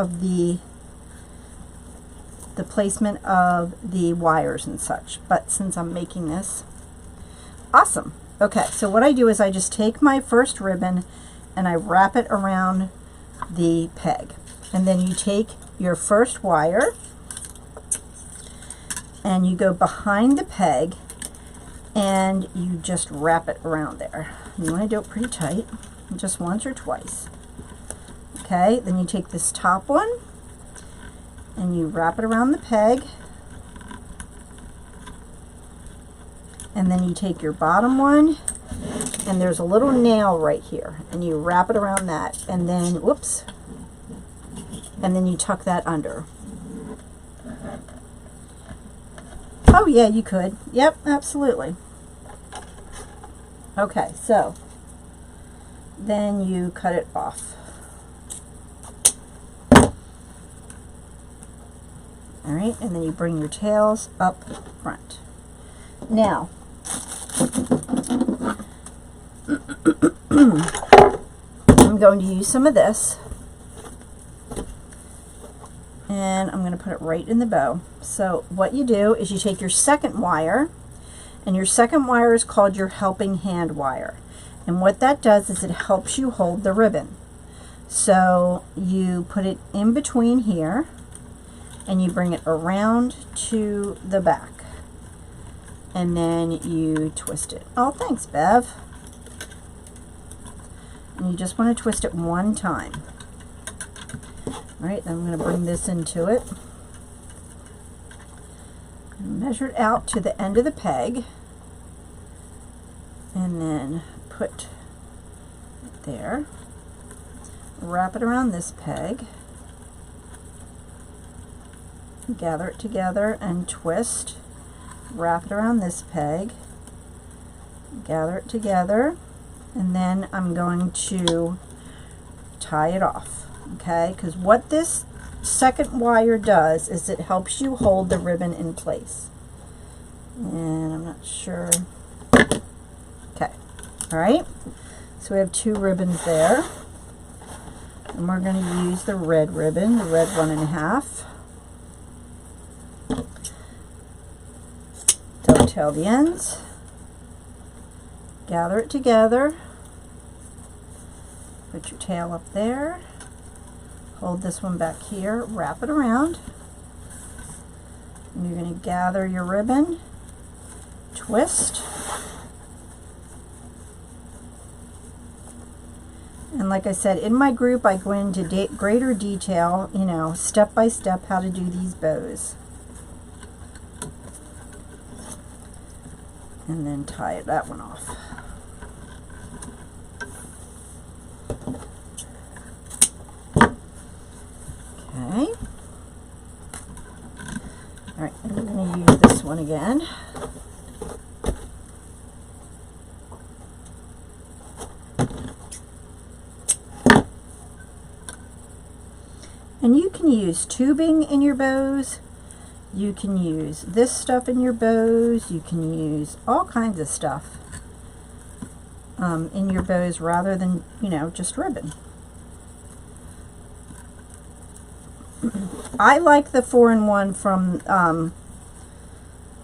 of the wires and such. But since I'm making this, awesome. Okay, so what I do is I just take my first ribbon and I wrap it around the peg. And then you take your first wire and you go behind the peg and you just wrap it around there. You want to do it pretty tight, just once or twice. Okay, then you take this top one and you wrap it around the peg. And then you take your bottom one, and there's a little nail right here, and you wrap it around that, and then, whoops, and then you tuck that under. Oh yeah, you could. Yep, absolutely. Okay, so then you cut it off. All right, and then you bring your tails up front. Now, I'm going to use some of this, and I'm going to put it right in the bow. So what you do is you take your second wire, and your second wire is called your helping hand wire. And what that does is it helps you hold the ribbon. So you put it in between here, and you bring it around to the back. And then you twist it. Oh, thanks, Bev. And you just want to twist it one time. All right, then I'm going to bring this into it. Measure it out to the end of the peg. And then put it there. Wrap it around this peg. Gather it together and twist. Wrap it around this peg, gather it together, and then I'm going to tie it off, okay? Because what this second wire does is it helps you hold the ribbon in place. And I'm not sure. Okay, all right? So we have 2 ribbons there. And we're going to use the red ribbon, the red 1 1/2. Dovetail the ends, gather it together, put your tail up there, hold this one back here, wrap it around, and you're going to gather your ribbon, twist, and like I said, in my group I go into greater detail, you know, step by step how to do these bows. And then tie that one off. Okay. All right, and I'm going to use this one again. And you can use tubing in your bows. You can use this stuff in your bows. You can use all kinds of stuff in your bows rather than, you know, just ribbon. I like the 4-in-1 from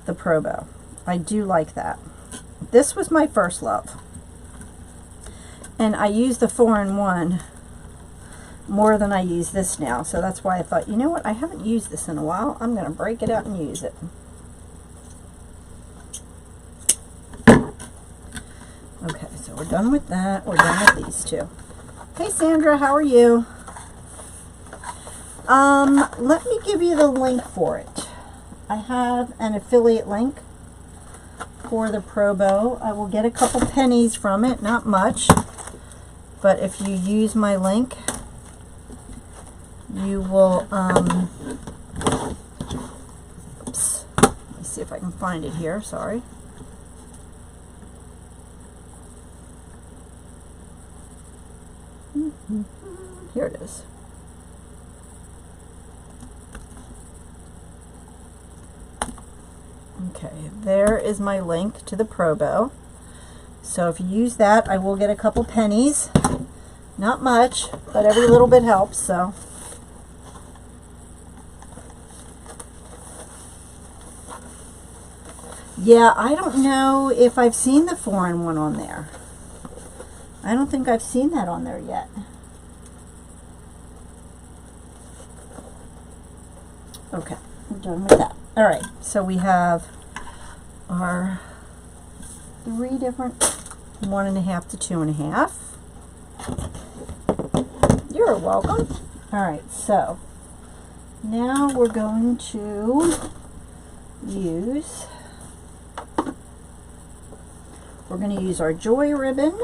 the Pro Bow. I do like that. This was my first love. And I use the 4-in-1 more than I use this now, so that's why I thought, you know what, I haven't used this in a while, I'm going to break it out and use it. Okay, so we're done with that. We're done with these two. Hey Sandra, how are you? Let me give you the link for it. I have an affiliate link for the Pro Bow. I will get a couple pennies from it, not much, but if you use my link, you will, oops, let me see if I can find it here, sorry. Here it is. Okay, there is my link to the Pro Bow. So if you use that, I will get a couple pennies. Not much, but every little bit helps, so. Yeah, I don't know if I've seen the 4-in-1 on there. I don't think I've seen that on there yet. Okay, we're done with that. All right, so we have our 3 different 1.5 to 2.5. You're welcome. All right, so now we're going to use, we're going to use our Joy ribbon,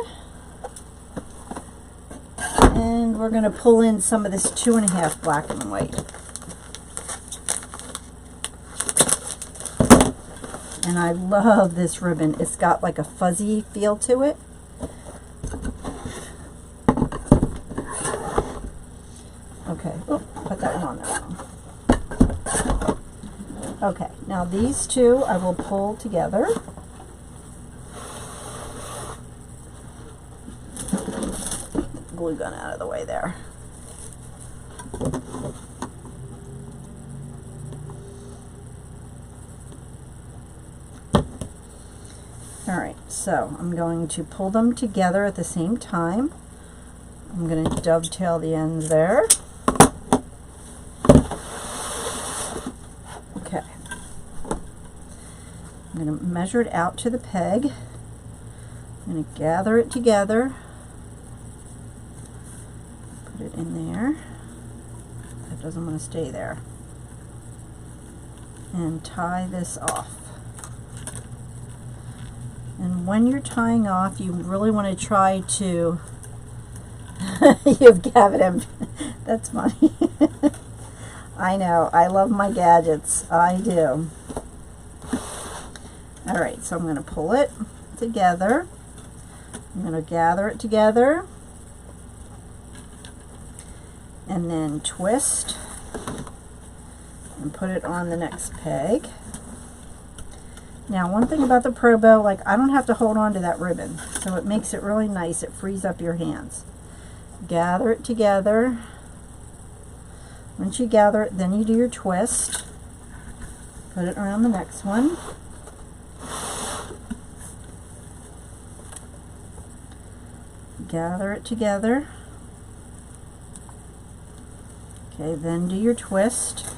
and we're going to pull in some of this 2.5 black and white. And I love this ribbon. It's got like a fuzzy feel to it. Okay, oh, put that one on there wrong. Okay, now these two I will pull together. Glue gun out of the way there. Alright, so I'm going to pull them together at the same time. I'm going to dovetail the ends there. Okay. I'm going to measure it out to the peg. I'm going to gather it together. Put it in there. That doesn't want to stay there. And tie this off. And when you're tying off, you really want to try to, you've gathered, that's funny. I know, I love my gadgets, I do. Alright, so I'm going to pull it together. I'm going to gather it together. And then twist and put it on the next peg. Now, one thing about the Pro Bow, like, I don't have to hold on to that ribbon, so it makes it really nice. It frees up your hands. Gather it together. Once you gather it, then you do your twist. Put it around the next one. Gather it together. Okay, then do your twist.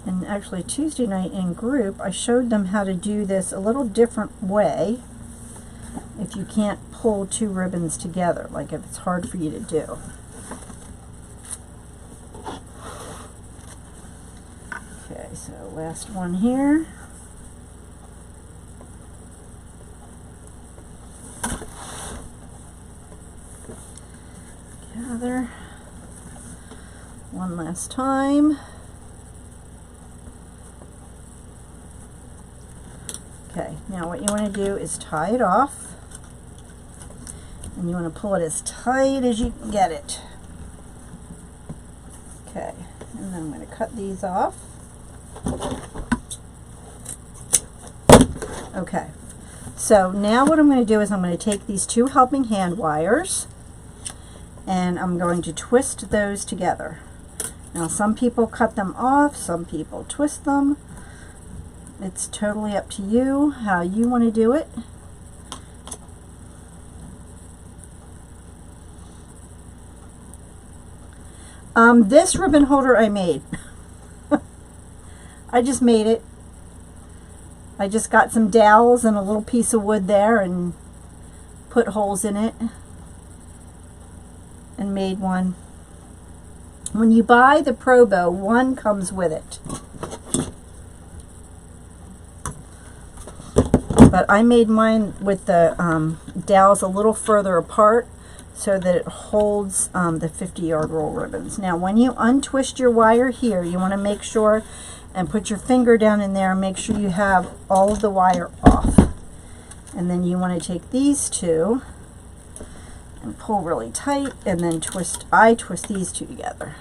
And actually Tuesday night in group, I showed them how to do this a little different way if you can't pull two ribbons together, like if it's hard for you to do. Okay, so last one here. Gather one last time. Okay, now what you want to do is tie it off, and you want to pull it as tight as you can get it. Okay, and then I'm going to cut these off. Okay, so now what I'm going to do is I'm going to take these two helping hand wires and I'm going to twist those together. Now some people cut them off, some people twist them. It's totally up to you how you want to do it. This ribbon holder I made. I just made it. I just got some dowels and a little piece of wood there and put holes in it and made one. When you buy the Pro Bow, one comes with it. But I made mine with the dowels a little further apart so that it holds the 50-yard roll ribbons. Now when you untwist your wire here, you want to make sure and put your finger down in there and make sure you have all of the wire off. And then you want to take these two and pull really tight and then twist. I twist these two together.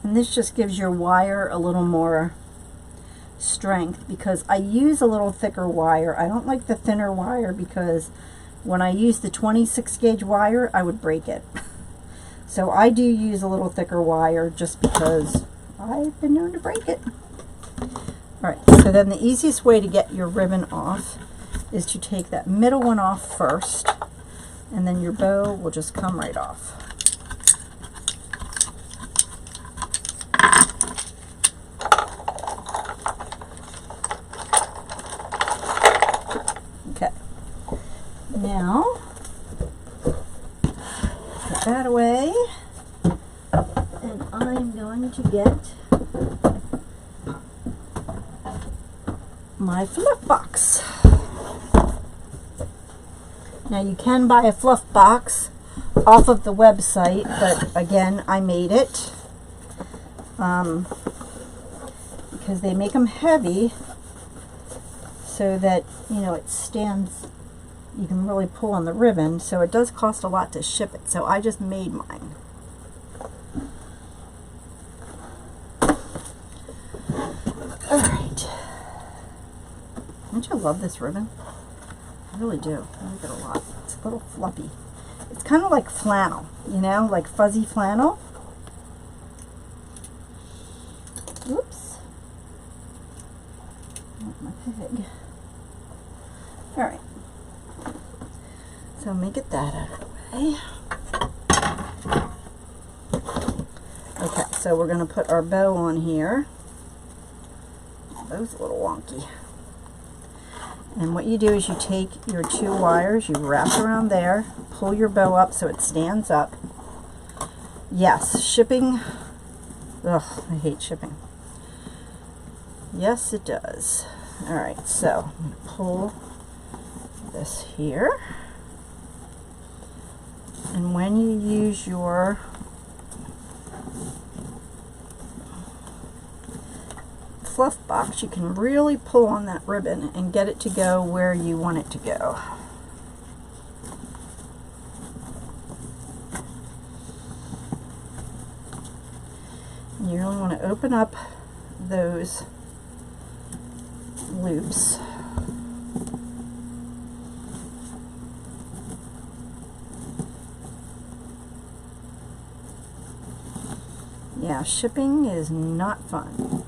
And this just gives your wire a little more strength because I use a little thicker wire. I don't like the thinner wire because when I use the 26 gauge wire, I would break it. So I do use a little thicker wire just because I've been known to break it. Alright, so then the easiest way to get your ribbon off is to take that middle one off first, and then your bow will just come right off. Okay, now put that away, and I'm going to get my fluff box. Now you can buy a fluff box off of the website, but again I made it because they make them heavy so that, you know, it stands, you can really pull on the ribbon, so it does cost a lot to ship it, so I just made mine. Alright. Don't you love this ribbon? I really do. I like it a lot. It's a little fluffy. It's kind of like flannel, you know, like fuzzy flannel. Oops. Not my pig. Alright. So make it that out of the way. Okay, so we're going to put our bow on here. Bow's a little wonky. And what you do is you take your two wires, you wrap around there, pull your bow up so it stands up. Yes, shipping, ugh, I hate shipping. Yes, it does. Alright, so I'm going to pull this here. And when you use your fluff box, you can really pull on that ribbon and get it to go where you want it to go. You really want to open up those loops. Yeah, shipping is not fun.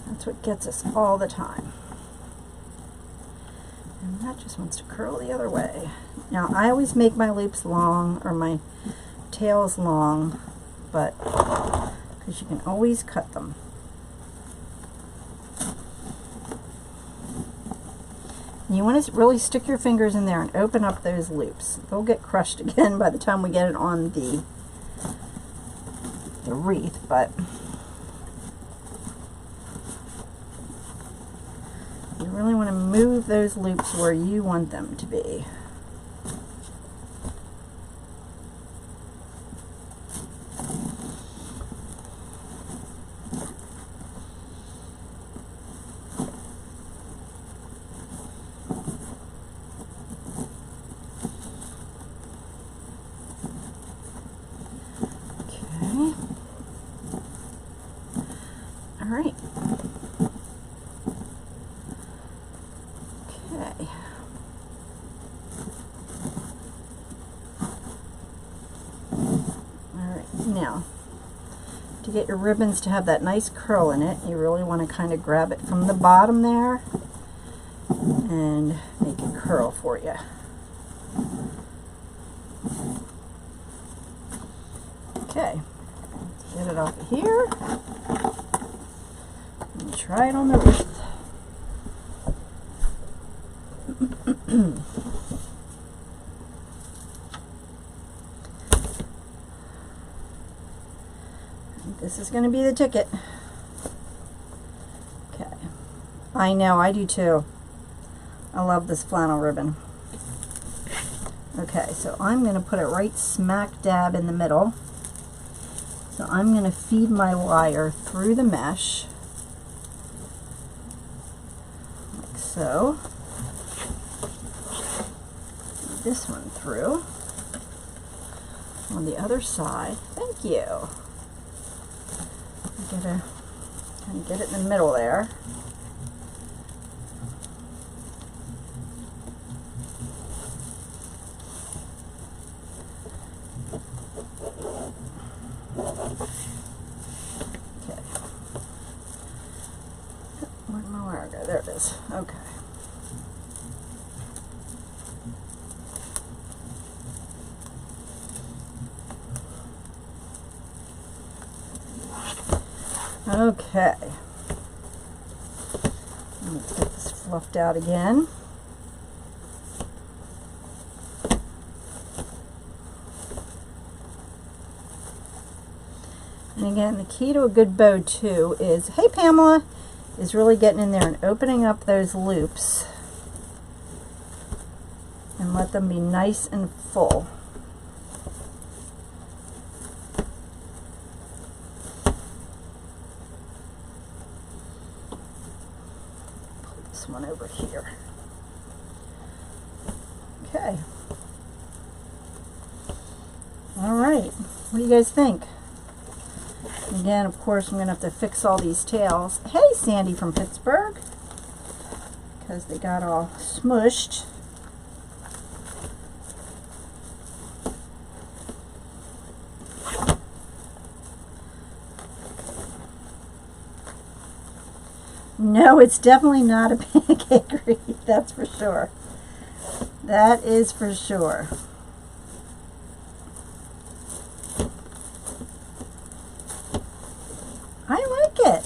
That's what gets us all the time. And that just wants to curl the other way. Now, I always make my loops long, or my tails long, but because you can always cut them. And you want to really stick your fingers in there and open up those loops. They'll get crushed again by the time we get it on the wreath, but you really want to move those loops where you want them to be. All right. Okay. All right. Now, to get your ribbons to have that nice curl in it, you really want to kind of grab it from the bottom there and make it curl for you. Okay. Get it off of here. And try it on the wreath. This is going to be the ticket. Okay. I know, I do too. I love this flannel ribbon. Okay, so I'm going to put it right smack dab in the middle. So I'm going to feed my wire through the mesh, like so. Feed this one through. On the other side, thank you. I'm gonna kind of get it in the middle there. Okay. Where'd my wire go? There it is. Okay. Okay. Let's get this fluffed out again. And again, the key to a good bow too is, hey Pamela, is really getting in there and opening up those loops and let them be nice and full. Put this one over here. Okay. All right. What do you guys think? Again, of course, I'm going to have to fix all these tails. Hey, Sandy from Pittsburgh, because they got all smushed. No, it's definitely not a pancake wreath, that's for sure. That is for sure. I like it.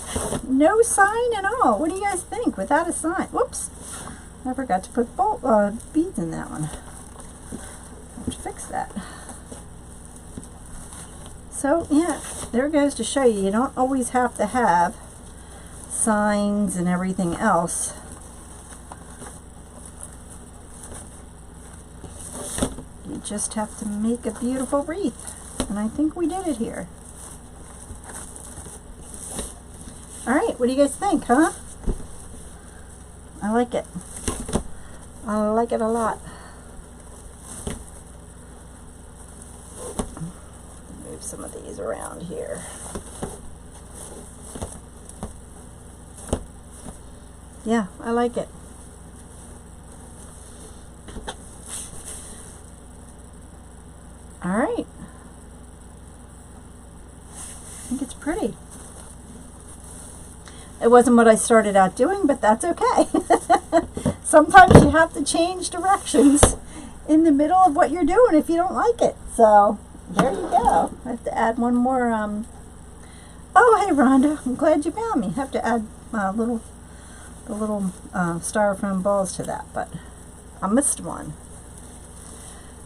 No sign at all. What do you guys think? Without a sign. Whoops. I forgot to put beads in that one. I have to fix that. So, yeah, there goes to show you, you don't always have to have signs and everything else. You just have to make a beautiful wreath. And I think we did it here. Alright, what do you guys think, huh? I like it. I like it a lot. move some of these around here. Yeah, I like it. All right. I think it's pretty. It wasn't what I started out doing, but that's okay. Sometimes you have to change directions in the middle of what you're doing if you don't like it. So there you go. I have to add one more. Oh, hey, Rhonda. I'm glad you found me. I have to add the little styrofoam balls to that, but I missed one.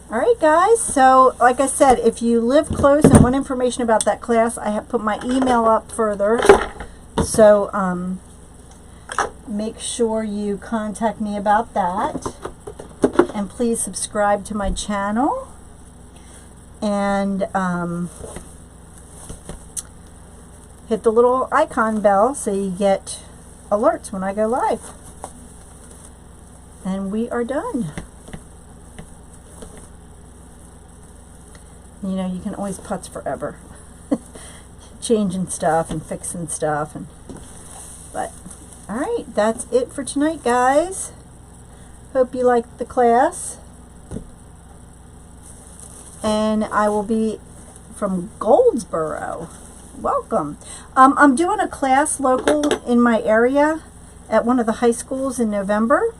All right, guys. So like I said, if you live close and want information about that class, I have put my email up further. So make sure you contact me about that. And please subscribe to my channel. And hit the little icon bell so you get alerts when I go live. And we are done. You know, you can always putz forever. Changing stuff and fixing stuff. But, alright, that's it for tonight, guys. Hope you liked the class. And I will be from Goldsboro. Welcome. I'm doing a class local in my area at one of the high schools in November.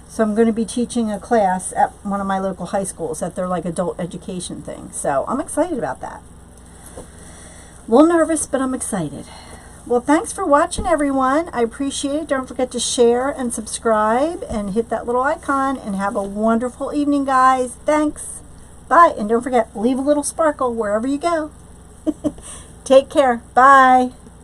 So I'm going to be teaching a class at one of my local high schools at their like adult education thing. So I'm excited about that. A little nervous, but I'm excited. Well, thanks for watching, everyone. I appreciate it. Don't forget to share and subscribe and hit that little icon, and have a wonderful evening, guys. Thanks. Bye. And don't forget, leave a little sparkle wherever you go. Take care. Bye.